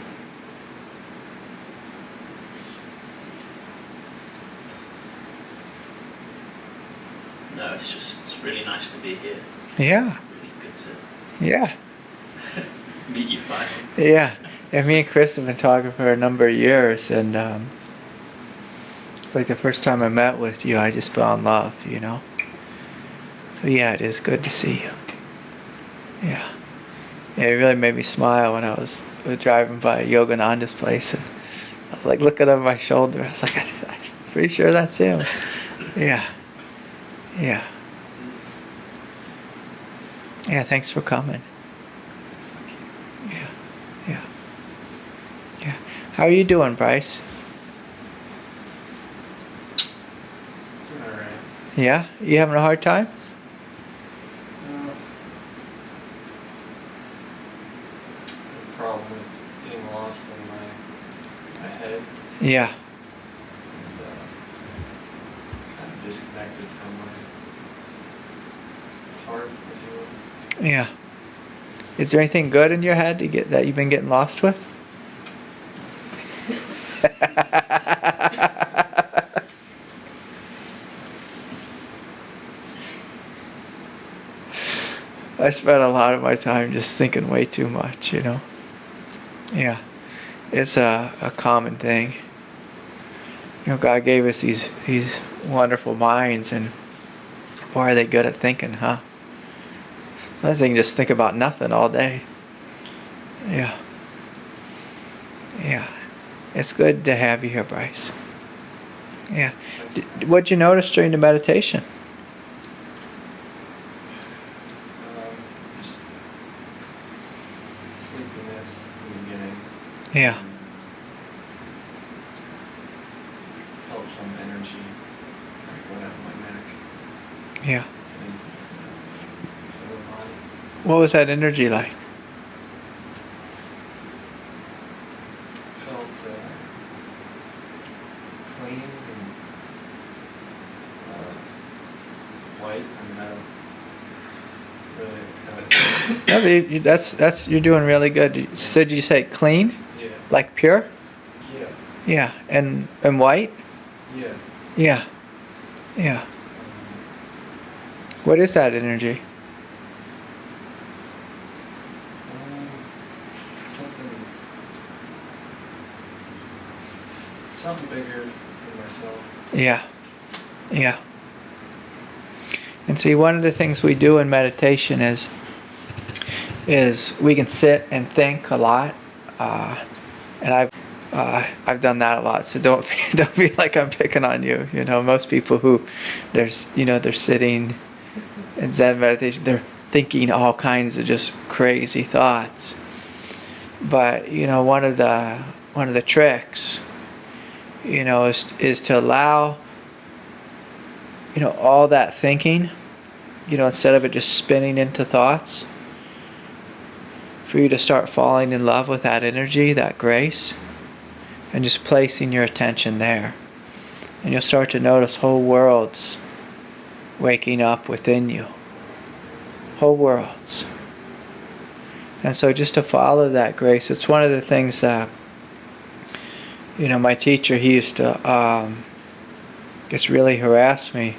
No, it's really nice to be here. Yeah. Really good to Yeah. meet you finally. Yeah. And me and Chris have been talking for a number of years, and it's like the first time I met with you, I just fell in love, So yeah, it is good to see you. Yeah. Yeah, it really made me smile when I was driving by Yogananda's place, and I was like looking over my shoulder. I was like, I'm pretty sure that's him. Yeah. Yeah, thanks for coming. Yeah. How are you doing, Bryce? Doing alright. Yeah? You having a hard time? The problem with being lost in my head. Yeah. And kind of disconnected from my heart, if you will. Yeah. Is there anything good in your head that you've been getting lost with? spent a lot of my time just thinking way too much, you know. Yeah. It's a common thing. You know, God gave us these wonderful minds, and boy, are they good at thinking, huh? Unless they can just think about nothing all day. Yeah. Yeah. It's good to have you here, Bryce. Yeah. What'd you notice during the meditation? Just sleepiness in the beginning. Yeah. Felt some energy going out of my neck. Yeah. And into my lower body. What was that energy like? Felt clean and white. I mean, I don't really, it's kind of... No, that's you're doing really good. So did you say clean? Yeah. Like pure? Yeah. Yeah. And white? Yeah. Yeah. Yeah. What is that energy? Something bigger than myself. Yeah. Yeah. And see, one of the things we do in meditation is we can sit and think a lot, and I've done that a lot. So don't feel like I'm picking on you. You know, most people who they're sitting in Zen meditation, they're thinking all kinds of just crazy thoughts. But you know, one of the tricks, you know, is to allow, you know, all that thinking, you know, instead of it just spinning into thoughts, for you to start falling in love with that energy, that grace, and just placing your attention there. And you'll start to notice whole worlds waking up within you. Whole worlds. And so just to follow that grace, it's one of the things that, you know, my teacher, he used to just really harass me.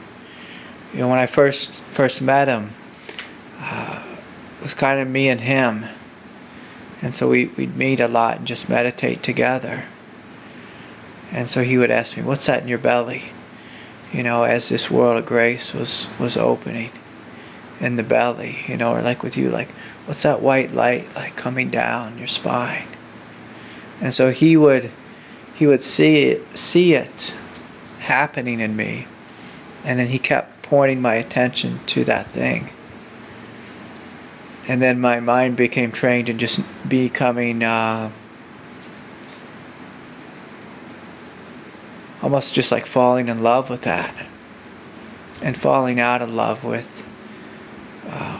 You know, when I first met him, it was kind of me and him. And so we'd meet a lot and just meditate together. And so he would ask me, what's that in your belly? You know, as this world of grace was opening in the belly, you know, or like with you, like, what's that white light like coming down your spine? And so he would see it happening in me, and then he kept pointing my attention to that thing. And then my mind became trained in just becoming almost just like falling in love with that, and falling out of love with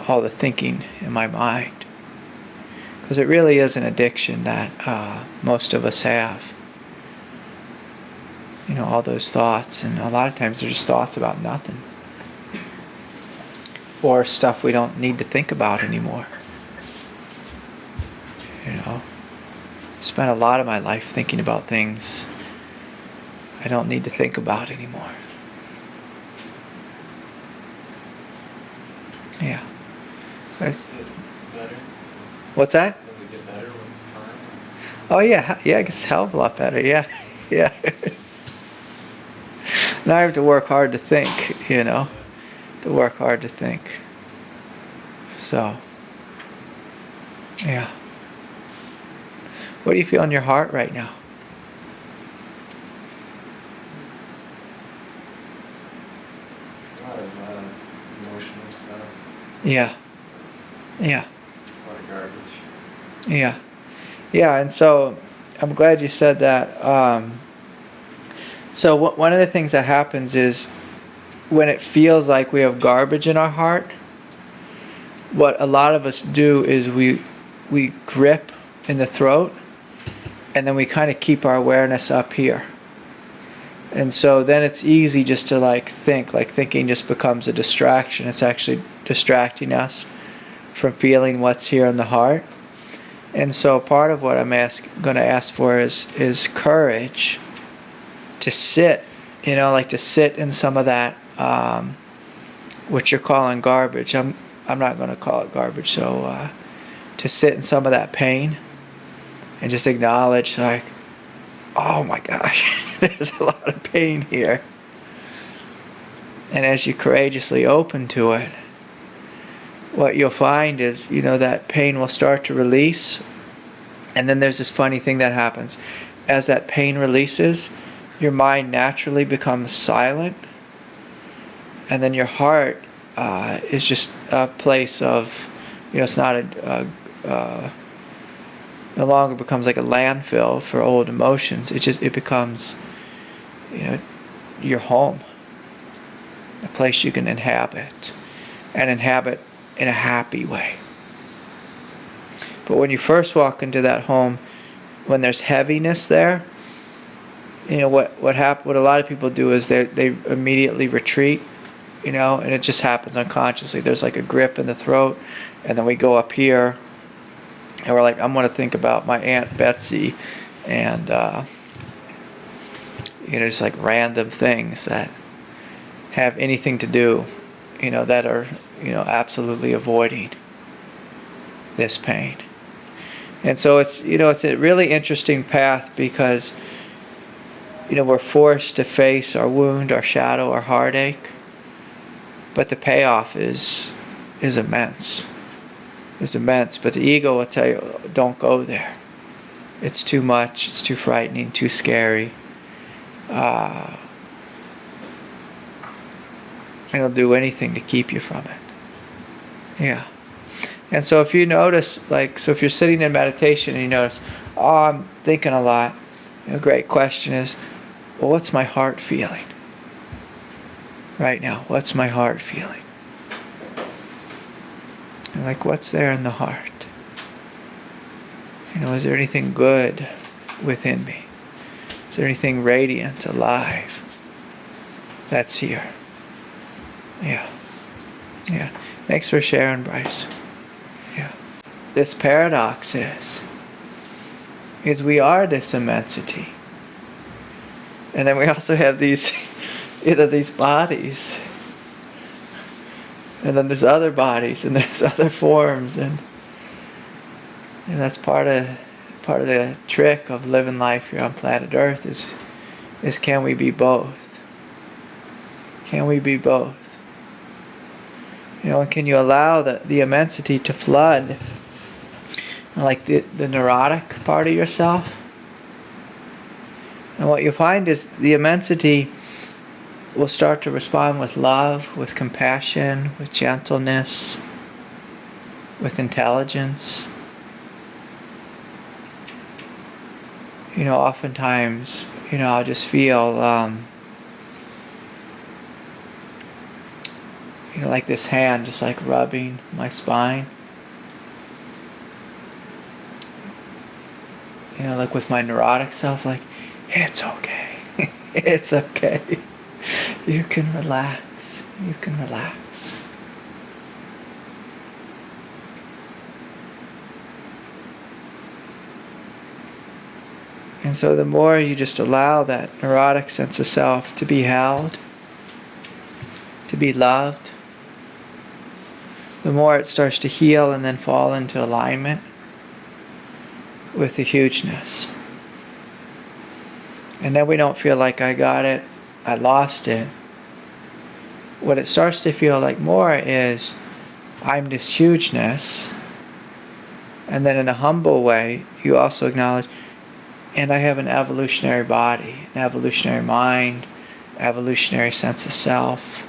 all the thinking in my mind. Because it really is an addiction that most of us have. You know, all those thoughts, and a lot of times they're just thoughts about nothing. Or stuff we don't need to think about anymore. You know, spent a lot of my life thinking about things I don't need to think about anymore. Yeah. Does it get better? What's that? Does it get better with time? Oh yeah, it gets a hell of a lot better. Yeah, yeah. Now I have to work hard to think. You know, to work hard to think. So, yeah. What do you feel in your heart right now? A lot of emotional stuff. Yeah. Yeah. A lot of garbage. Yeah. Yeah, and so I'm glad you said that. So one of the things that happens is when it feels like we have garbage in our heart, what a lot of us do is we grip in the throat, and then we kind of keep our awareness up here. And so then it's easy just to like thinking just becomes a distraction. It's actually distracting us from feeling what's here in the heart. And so part of what I'm going to ask for is courage to sit, you know, like to sit in some of that, what you're calling garbage. I'm I'm not going to call it garbage. So to sit in some of that pain and just acknowledge, like, oh my gosh, there's a lot of pain here. And as you courageously open to it, what you'll find is, that pain will start to release. And then there's this funny thing that happens. As that pain releases, your mind naturally becomes silent. And then your heart is just a place of, it's not no longer becomes like a landfill for old emotions. It becomes, your home. A place you can inhabit. And inhabit in a happy way. But when you first walk into that home, when there's heaviness there, what a lot of people do is they immediately retreat, and it just happens unconsciously. There's like a grip in the throat, and then we go up here, and we're like, I'm going to think about my Aunt Betsy, and just like random things that have anything to do, that are, absolutely avoiding this pain. And so it's a really interesting path because, we're forced to face our wound, our shadow, our heartache. But the payoff is immense. It's immense. But the ego will tell you, don't go there. It's too much. It's too frightening, too scary. It'll do anything to keep you from it. Yeah. And so if you notice, if you're sitting in meditation and you notice, I'm thinking a lot, a great question is, well, what's my heart feeling? Right now, what's my heart feeling? And what's there in the heart? Is there anything good within me? Is there anything radiant, alive that's here? Yeah. Yeah. Thanks for sharing, Bryce. Yeah. This paradox is we are this immensity. And then we also have these, these bodies. And then there's other bodies and there's other forms, and that's part of the trick of living life here on planet Earth is can we be both? Can we be both? And can you allow the immensity to flood, like the neurotic part of yourself? And what you'll find is the immensity will start to respond with love, with compassion, with gentleness, with intelligence. Oftentimes, I'll just feel, like this hand just like rubbing my spine. Like with my neurotic self, like, it's okay. It's okay. You can relax. You can relax. And so the more you just allow that neurotic sense of self to be held, to be loved, the more it starts to heal and then fall into alignment with the hugeness. And then we don't feel like I got it, I lost it. What it starts to feel like more is I'm this hugeness, and then in a humble way you also acknowledge, and I have an evolutionary body, an evolutionary mind, evolutionary sense of self,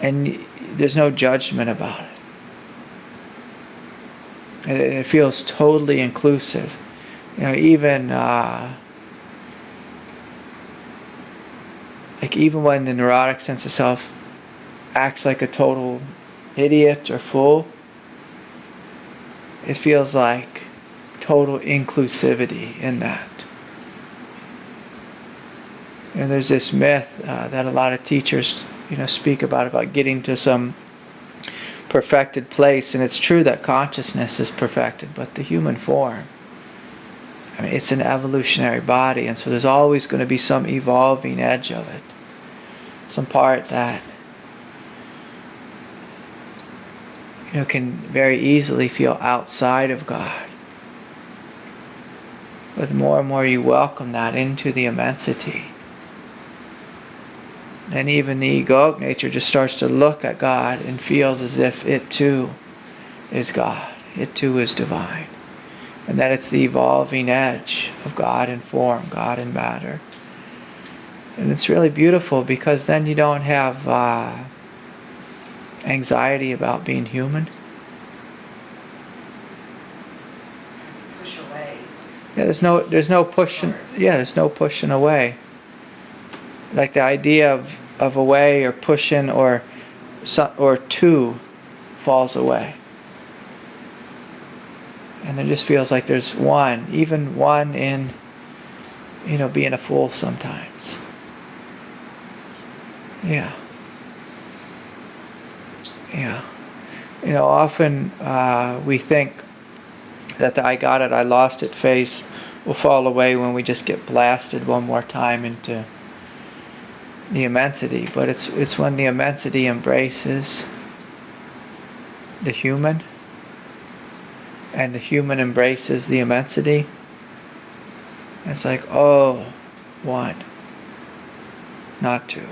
and there's no judgment about it. And it feels totally inclusive. Even even when the neurotic sense of self acts like a total idiot or fool, it feels like total inclusivity in that. There's this myth that a lot of teachers speak about getting to some perfected place, and it's true that consciousness is perfected, but the human form, it's an evolutionary body, and so there's always going to be some evolving edge of it, some part that can very easily feel outside of God. But the more and more you welcome that into the immensity, then even the egoic nature just starts to look at God and feels as if it too is God. It too is divine. And that it's the evolving edge of God in form, God in matter. And it's really beautiful because then you don't have anxiety about being human. Push away. Yeah, there's no pushing. Yeah, there's no pushing away. Like the idea of away or pushing or two falls away. And there just feels like there's one, even one in, being a fool sometimes. Yeah. Yeah. Often we think that the I got it, I lost it phase will fall away when we just get blasted one more time into the immensity. But it's when the immensity embraces the human, and the human embraces the immensity. It's like, oh, one, not two.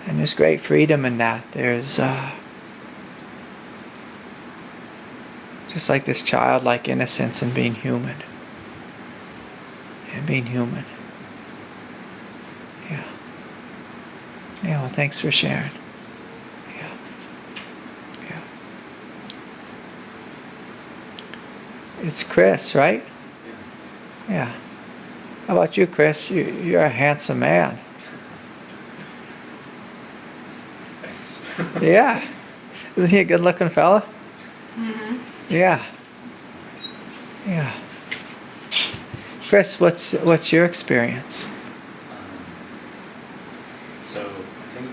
And there's great freedom in that. There's just like this childlike innocence in being human. And being human. Yeah. Yeah, well, thanks for sharing. Yeah. Yeah. It's Chris, right? Yeah. How about you, Chris? You're a handsome man. Thanks. Yeah. Isn't he a good-looking fella? Mm-hmm. Yeah. Yeah. Chris, what's your experience? So I think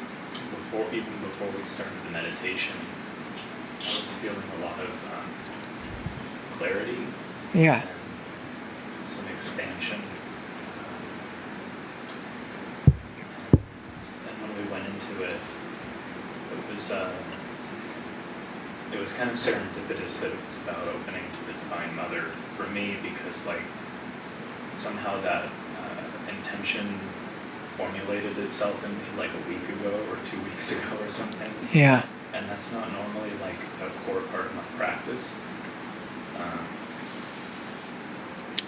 even before we started the meditation, I was feeling a lot of clarity. Yeah. And some expansion. And when we went into it, it was kind of serendipitous that it was about opening to the Divine Mother for me, because somehow that intention formulated itself in me like a week ago or 2 weeks ago or something. Yeah. And that's not normally like a core part of my practice.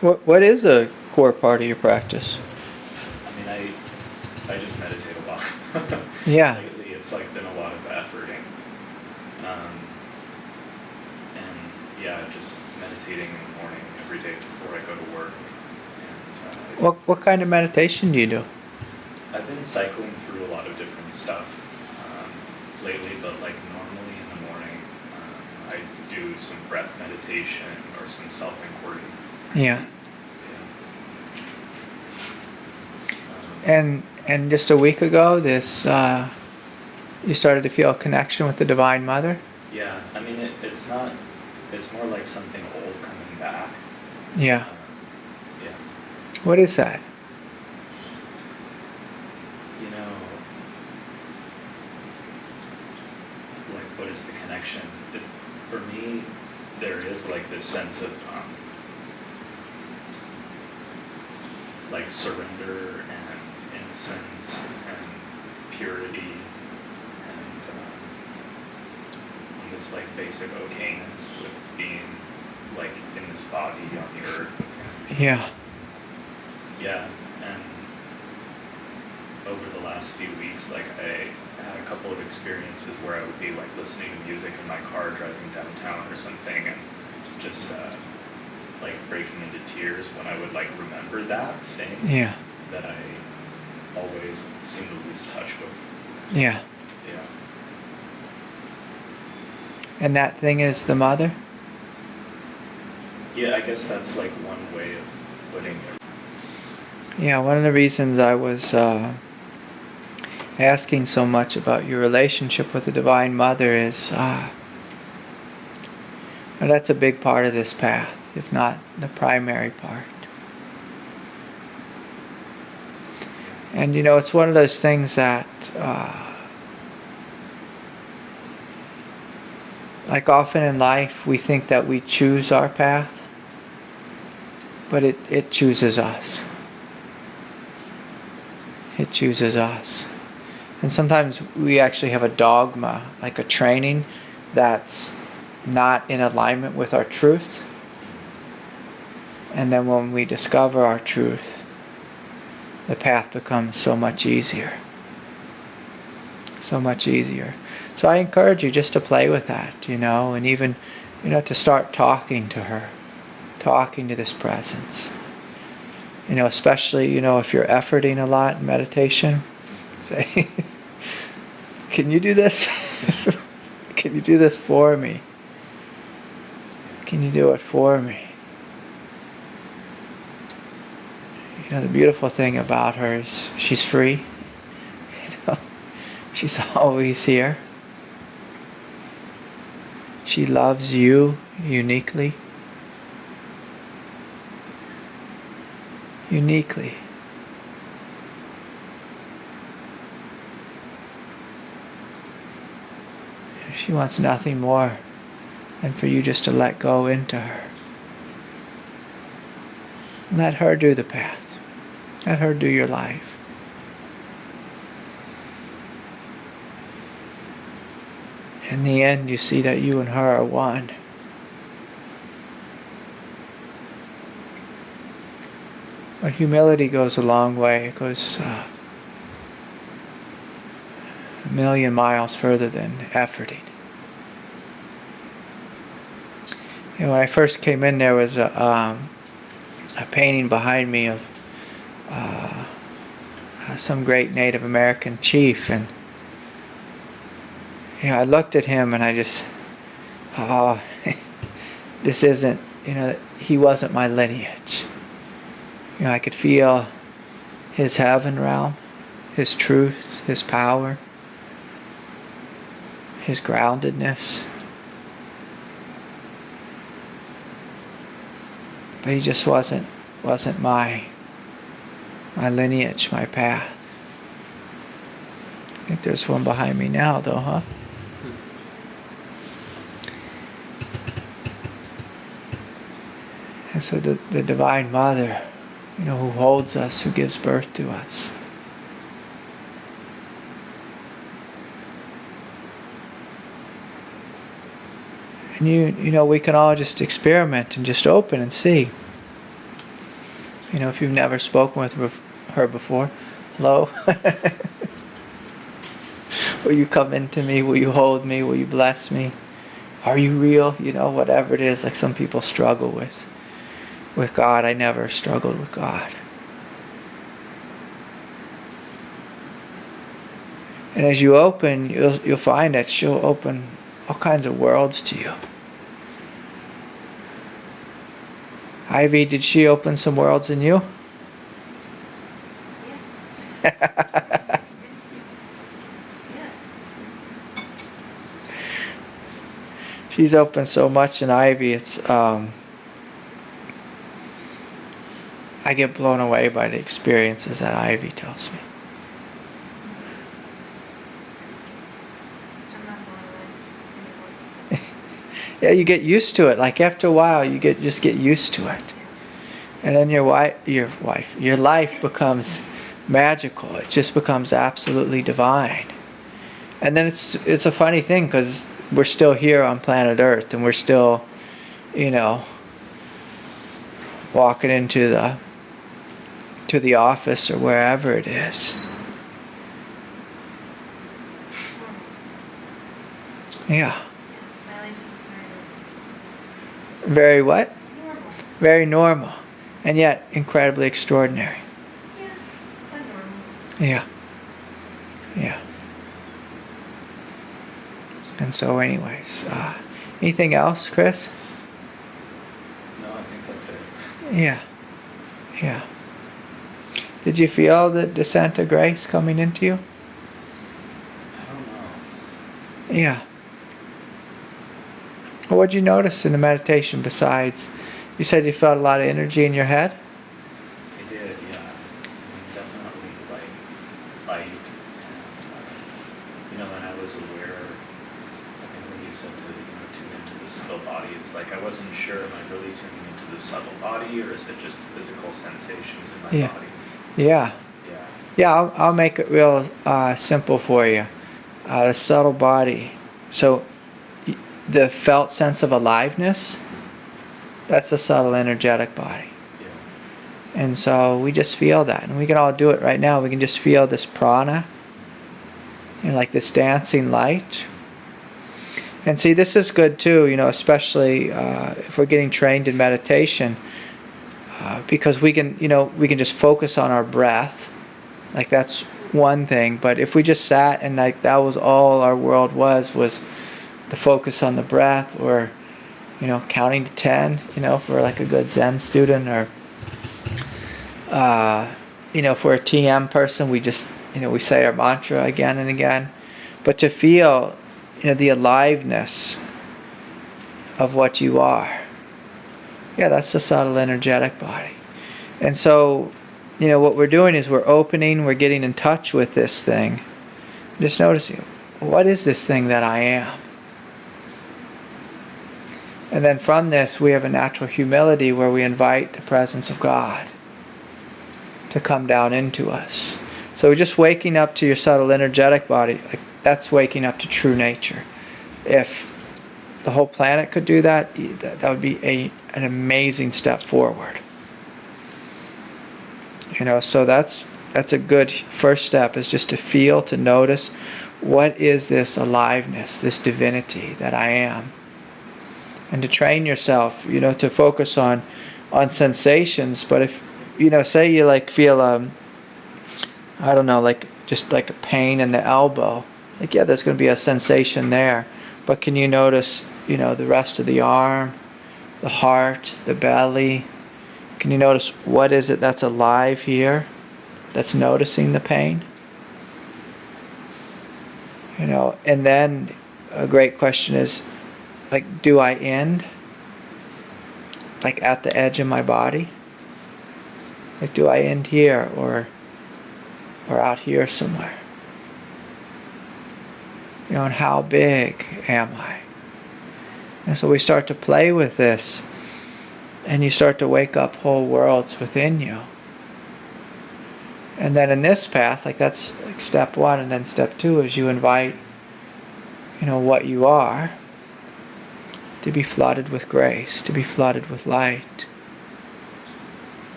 What is a core part of your practice? I mean, I just meditate a lot. Yeah. Lately, it's like been a lot of efforting. And yeah, just meditating in the morning every day before I go to work. And What kind of meditation do you do? I've been cycling through a lot of different stuff lately, but like normally in the morning, I do some breath meditation or some self-inquiry. Yeah. And just a week ago, you started to feel a connection with the Divine Mother? Yeah, I mean, it's more like something old coming back. Yeah. Yeah. What is that? Like, what is the connection? For me, there is like this sense of like surrender and innocence and purity and this like basic okayness with being like in this body on the earth. Yeah. Yeah, and over the last few weeks, like I had a couple of experiences where I would be like listening to music in my car driving downtown or something, and just like breaking into tears when I would like remember that thing. Yeah. That I always seem to lose touch with. Yeah. Yeah. And that thing is the Mother? Yeah, I guess that's like one way of putting it. Yeah, one of the reasons I was asking so much about your relationship with the Divine Mother is that's a big part of this path, if not the primary part. And it's one of those things that like often in life, we think that we choose our path, but it chooses us. It chooses us. And sometimes we actually have a dogma, like a training, that's not in alignment with our truth. And then when we discover our truth, the path becomes so much easier. So much easier. So I encourage you just to play with that, and even, to start talking to her, talking to this presence. Especially, if you're efforting a lot in meditation, say, can you do this? Can you do this for me? Can you do it for me? The beautiful thing about her is she's free. She's always here. She loves you uniquely. Uniquely. She wants nothing more than for you just to let go into her. Let her do the path. Let her do your life. In the end, you see that you and her are one. But humility goes a long way. It goes a million miles further than efforting. When I first came in, there was a painting behind me of some great Native American chief, and I looked at him and I just, this isn't, he wasn't my lineage. I could feel his heaven realm, his truth, his power, his groundedness. But he just wasn't my lineage, my path. I think there's one behind me now, though, huh? And so the Divine Mother, who holds us, who gives birth to us. And we can all just experiment and just open and see. If you've never spoken with her before, hello? Will you come into me? Will you hold me? Will you bless me? Are you real? Whatever it is, like some people struggle with God. I never struggled with God. And as you open, you'll find that she'll open all kinds of worlds to you. Ivy, did she open some worlds in you? Yeah. She's opened so much in Ivy. It's I get blown away by the experiences that Ivy tells me. I'm not blown away. Yeah, you get used to it. Like after a while, you just get used to it, and then your life becomes magical. It just becomes absolutely divine. And then it's a funny thing because we're still here on planet Earth, and we're still, walking into the office or wherever it is. Yeah. My life's Very what? normal. Very normal, and yet incredibly extraordinary. Yeah, but normal. Yeah. Yeah. And so anyways, anything else, Chris? No, I think that's it. Yeah. Yeah. Did you feel the descent of grace coming into you? I don't know. Yeah. Well, what'd you notice in the meditation besides, you said you felt a lot of energy in your head? I did, yeah. Definitely light. And, and I was aware, I think when you said to physical body. It's like I wasn't sure, am I really tuning into the subtle body, or is it just physical sensations in my body? Yeah. Yeah. Yeah, I'll make it real simple for you. The subtle body. So the felt sense of aliveness, that's the subtle energetic body. Yeah. And so we just feel that. And we can all do it right now. We can just feel this prana, like this dancing light. And see, this is good too, especially if we're getting trained in meditation, because we can just focus on our breath. Like that's one thing. But if we just sat and like that was all our world was the focus on the breath, or counting to 10, for like a good Zen student, or if we're a TM person, we just we say our mantra again and again. But to feel the aliveness of what you are, that's the subtle energetic body. And so what we're doing is we're opening, we're getting in touch with this thing, just noticing, what is this thing that I am? And then from this we have a natural humility where we invite the presence of God to come down into us. So just waking up to your subtle energetic body, like that's waking up to true nature. If the whole planet could do that, that would be an amazing step forward. So that's a good first step, is just to feel, to notice, what is this aliveness, this divinity that I am? And to train yourself, to focus on sensations. But if, say you like feel, I don't know, like just like a pain in the elbow, like there's going to be a sensation there. But can you notice, the rest of the arm, the heart, the belly? Can you notice what is it that's alive here, that's noticing the pain? And then a great question is, like, do I end like at the edge of my body? Like, do I end here or out here somewhere? And how big am I? And so we start to play with this, and you start to wake up whole worlds within you. And then in this path, like that's like step 1, and then step 2 is you invite, what you are, to be flooded with grace, to be flooded with light.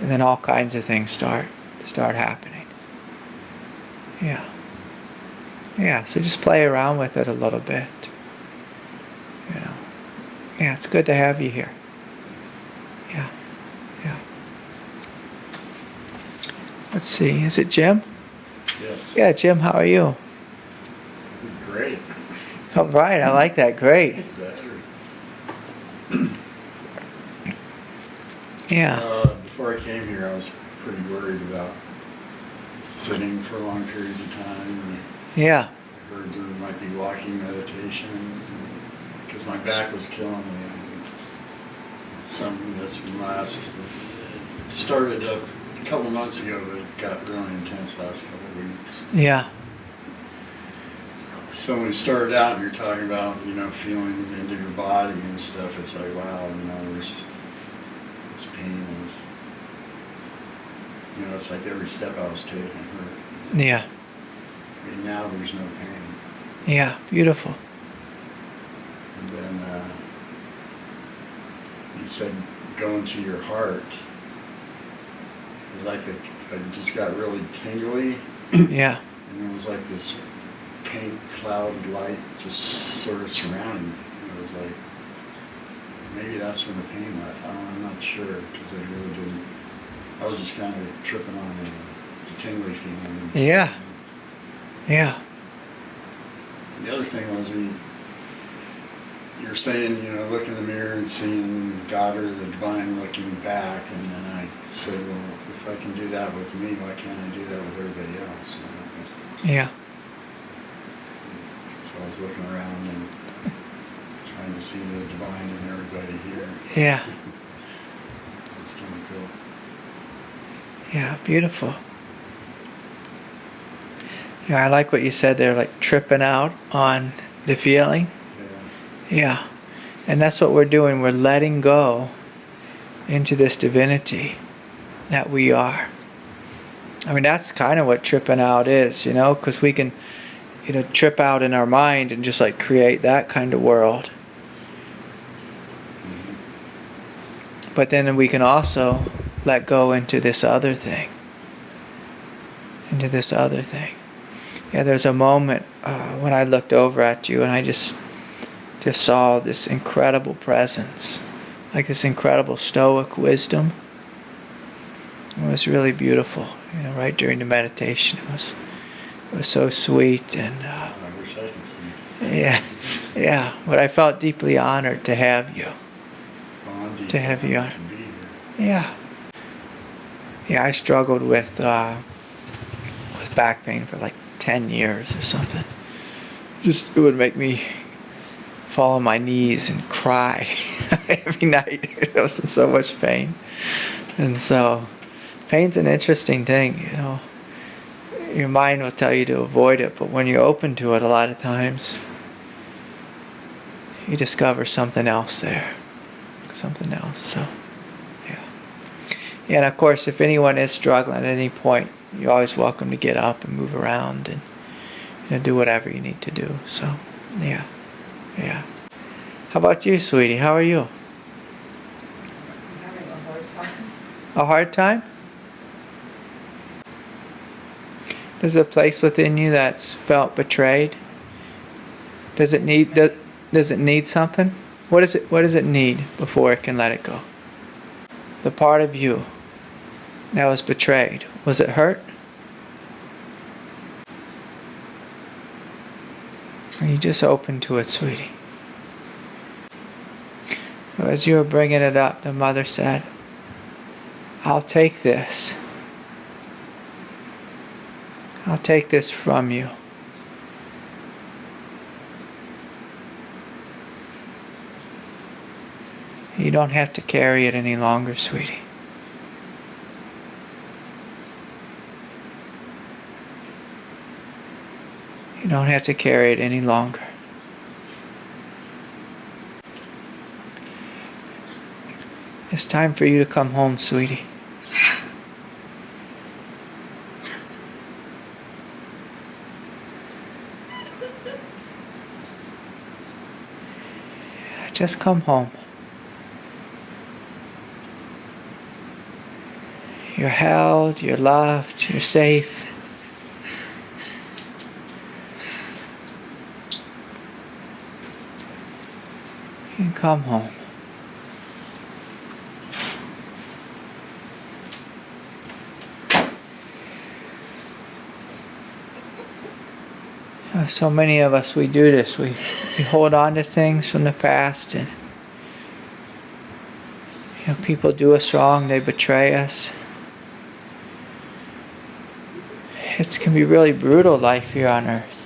And then all kinds of things start happening. Yeah, so just play around with it a little bit. Yeah, it's good to have you here. Yeah. Let's see, is it Jim? Yes. Yeah, Jim, how are you? Great. All right, I like that, great. Yeah. Before I came here, I was pretty worried about sitting for long periods of time. Yeah. I heard there might be walking meditations, because my back was killing me. It's something that's started a couple months ago, but it got really intense last couple of weeks. Yeah. So when you started out and you're talking about, feeling into your body and stuff, it's like, wow, there's this pain and this, it's like every step I was taking hurt. Yeah. I mean, now there's no pain. Yeah, beautiful. And then you said go into your heart. It was like I just got really tingly. Yeah. And it was like this pink cloud light just sort of surrounding me. It was like, maybe that's when the pain left. I'm not sure, because I really didn't. I was just kind of tripping on the tingly feeling. Yeah. Yeah. The other thing was you're saying, look in the mirror and seeing God or the divine looking back, and then I said, well, if I can do that with me, why can't I do that with everybody else? Yeah. So I was looking around and trying to see the divine in everybody here. Yeah. It was kind of cool. Yeah, beautiful. Yeah, I like what you said there, like tripping out on the feeling. Yeah. Yeah. And that's what we're doing. We're letting go into this divinity that we are. I mean, that's kind of what tripping out is, because we can, trip out in our mind and just like create that kind of world. But then we can also let go into this other thing. Yeah, there's a moment when I looked over at you and I just saw this incredible presence, like this incredible stoic wisdom. It was really beautiful, right during the meditation. It was so sweet, and I wish I could see. yeah. But I felt deeply honored to have you. Well, I'm deeply To have you honored on. to be here. Yeah, I struggled with back pain for like 10 years or something. It would make me fall on my knees and cry every night. I was in so much pain. And so, pain's an interesting thing, Your mind will tell you to avoid it, but when you're open to it a lot of times, you discover something else there. Something else, so, yeah. And of course, if anyone is struggling at any point, you're always welcome to get up and move around and do whatever you need to do. So, yeah. How about you, sweetie? How are you? I'm having a hard time. A hard time? There's a place within you that's felt betrayed? Does it need something? What does it need before it can let it go? The part of you that was betrayed, was it hurt? Are you just open to it, sweetie? So as you were bringing it up, the mother said, I'll take this. I'll take this from you. You don't have to carry it any longer, sweetie. You don't have to carry it any longer. It's time for you to come home, sweetie. Just come home. You're held, you're loved, you're safe. You can come home. So many of us, we do this. We hold on to things from the past, and people do us wrong, they betray us. It can be really brutal life here on earth.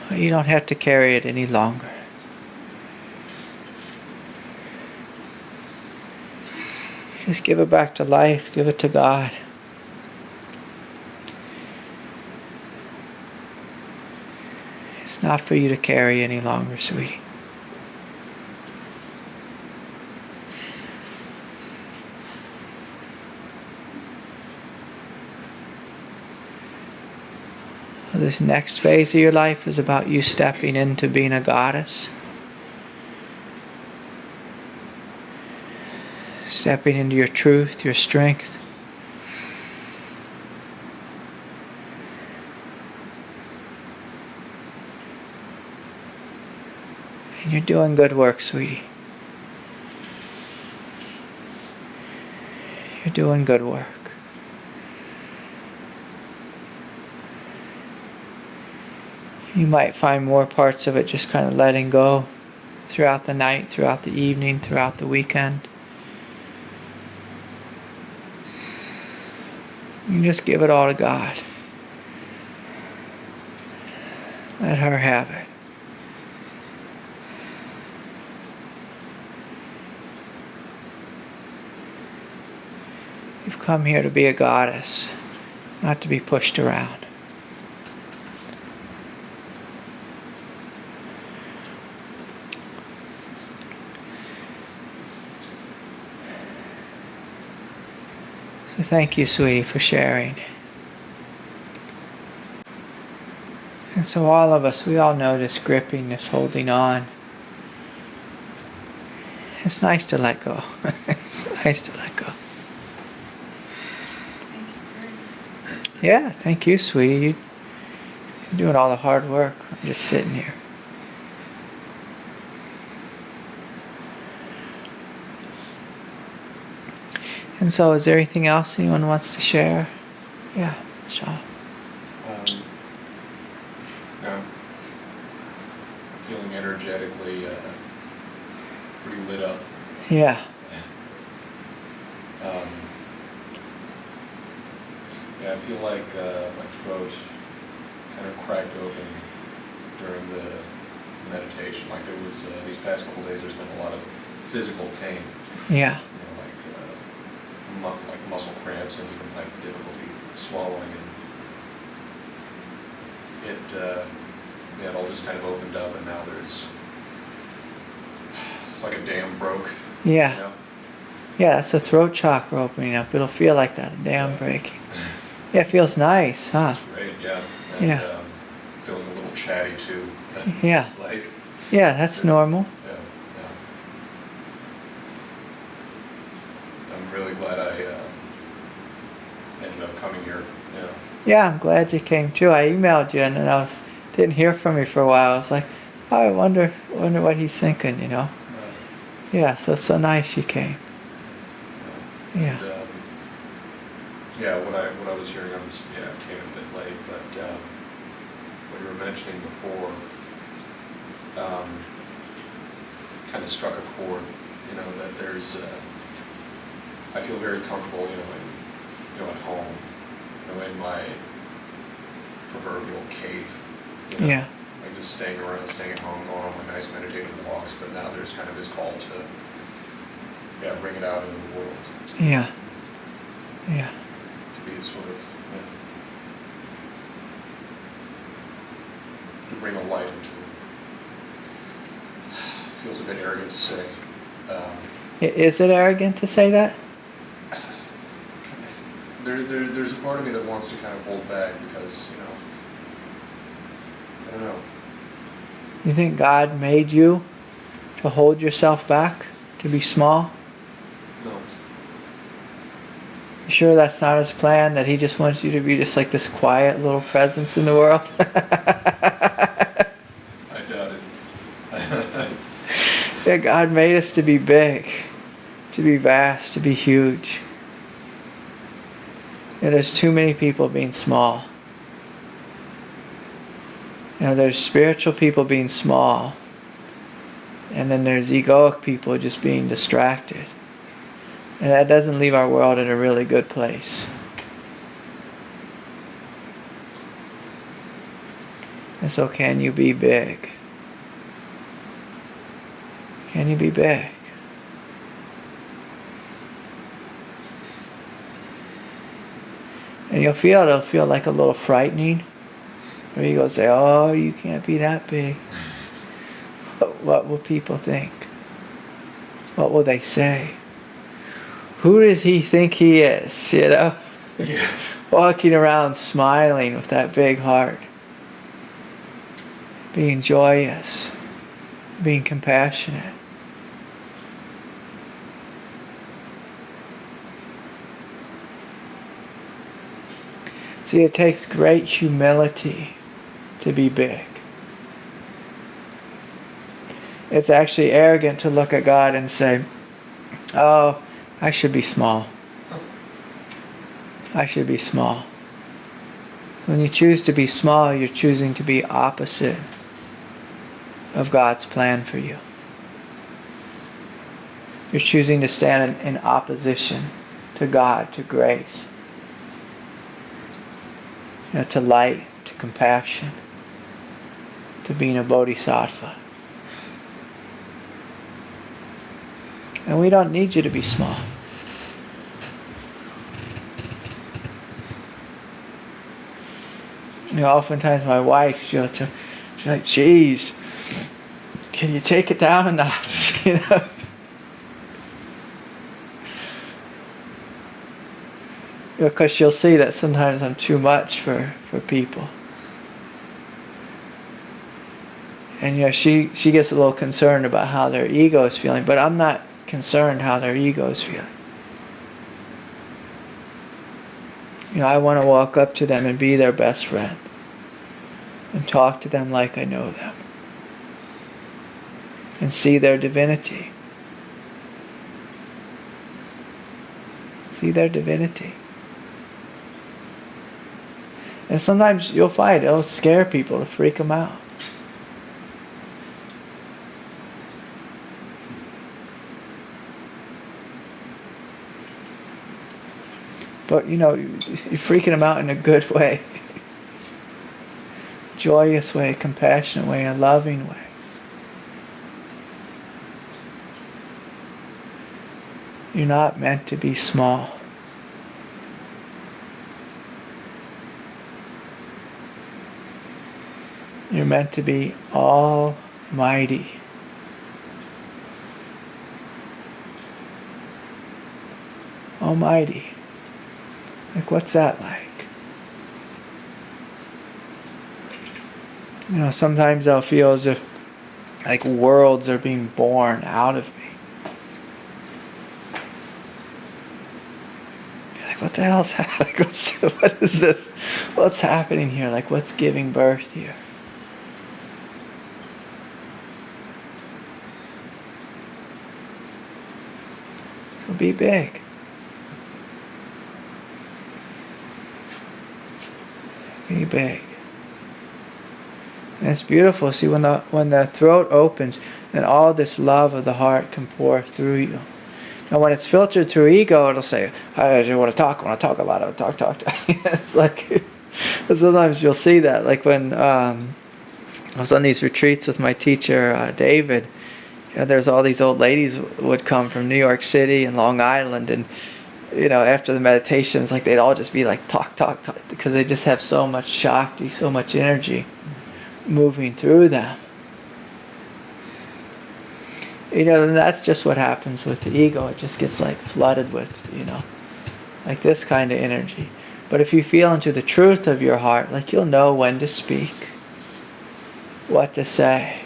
But you don't have to carry it any longer. Just give it back to life, give it to God. It's not for you to carry any longer, sweetie. This next phase of your life is about you stepping into being a goddess. Stepping into your truth, your strength. And you're doing good work, sweetie. You're doing good work. You might find more parts of it just kind of letting go throughout the night, throughout the evening, throughout the weekend. You just give it all to God. Let her have it. You've come here to be a goddess, not to be pushed around. So thank you, sweetie, for sharing. And so all of us, we all know this gripping, this holding on. It's nice to let go. It's nice to let go. Yeah, thank you, sweetie. You're doing all the hard work. I'm just sitting here. And so, is there anything else anyone wants to share? Yeah, Shaw. I'm feeling energetically pretty lit up. Yeah. Yeah, I feel like my throat kind of cracked open during the meditation. Like there was, these past couple days, there's been a lot of physical pain. Yeah. You know, like muscle cramps and even like difficulty swallowing. And it all just kind of opened up, and now it's like a dam broke. Yeah. You know? Yeah, that's the throat chakra opening up. It'll feel like that, a dam breaking. Yeah, it feels nice, huh? Great, yeah. And, Yeah. Feeling a little chatty too. Yeah. Like. Yeah, that's normal. Yeah, yeah. I'm really glad I ended up coming here. Yeah. Yeah, I'm glad you came too. I emailed you and then didn't hear from you for a while. I was like, oh, I wonder what he's thinking, you know? Yeah, so nice you came. Yeah. And, yeah, what I was hearing, I came a bit late, but what you were mentioning before kind of struck a chord, you know, that there's, I feel very comfortable, at home, in my proverbial cave. You know? Yeah. Like just staying at home, going on my nice meditative walks, but now there's kind of this call to, bring it out into the world. Yeah. Yeah. To be sort of, to bring a light into it. Feels a bit arrogant to say. Is it arrogant to say that? There's a part of me that wants to kind of hold back because, I don't know. You think God made you to hold yourself back, to be small? No. You sure that's not his plan, that he just wants you to be just like this quiet little presence in the world? I doubt it. Yeah, God made us to be big, to be vast, to be huge. And there's too many people being small. There's spiritual people being small, and then there's egoic people just being distracted. And that doesn't leave our world in a really good place. And so can you be big? Can you be big? And it'll feel like a little frightening. Or you go say, oh, you can't be that big. What will people think? What will they say? Who does he think he is, Yeah. Walking around smiling with that big heart. Being joyous. Being compassionate. See, it takes great humility to be big. It's actually arrogant to look at God and say, oh, I should be small. I should be small. When you choose to be small, you're choosing to be opposite of God's plan for you. You're choosing to stand in opposition to God, to grace, to light, to compassion, to being a bodhisattva. And we don't need you to be small. Oftentimes my wife, she's like, geez, can you take it down a notch? Because you'll see that sometimes I'm too much for people. And she gets a little concerned about how their ego is feeling, but I'm not concerned how their ego is feeling. I want to walk up to them and be their best friend. And talk to them like I know them. And see their divinity. See their divinity. And sometimes you'll find it'll scare people to freak them out. But you're freaking them out in a good way. Joyous way, compassionate way, a loving way. You're not meant to be small. You're meant to be almighty. Almighty. Like, what's that like? Sometimes I'll feel as if like worlds are being born out of me. Like, what the hell's happening? What is this? What's happening here? Like, what's giving birth here? So be big. Be big. And it's beautiful. See, when the throat opens, then all this love of the heart can pour through you. Now, when it's filtered through ego, it'll say, I want to talk about it, talk. It's like, sometimes you'll see that. Like when I was on these retreats with my teacher, David, there's all these old ladies would come from New York City and Long Island, and after the meditations, like they'd all just be like talk, because they just have so much Shakti, so much energy moving through them. And that's just what happens with the ego. It just gets like flooded with, like this kind of energy. But if you feel into the truth of your heart, like you'll know when to speak, what to say.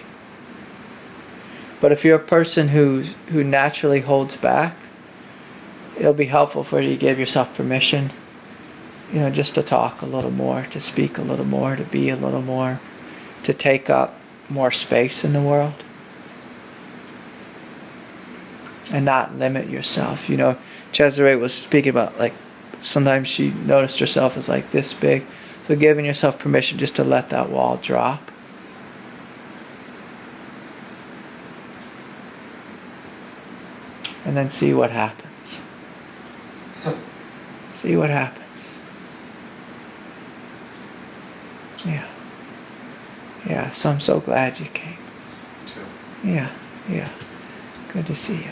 But if you're a person who naturally holds back, it'll be helpful for you to give yourself permission, just to talk a little more, to speak a little more, to be a little more, to take up more space in the world. And not limit yourself. Cesare was speaking about, like, sometimes she noticed herself as like this big. So giving yourself permission just to let that wall drop. And then see what happens. See what happens. Yeah, so I'm so glad you came. Too. Yeah. Good to see you.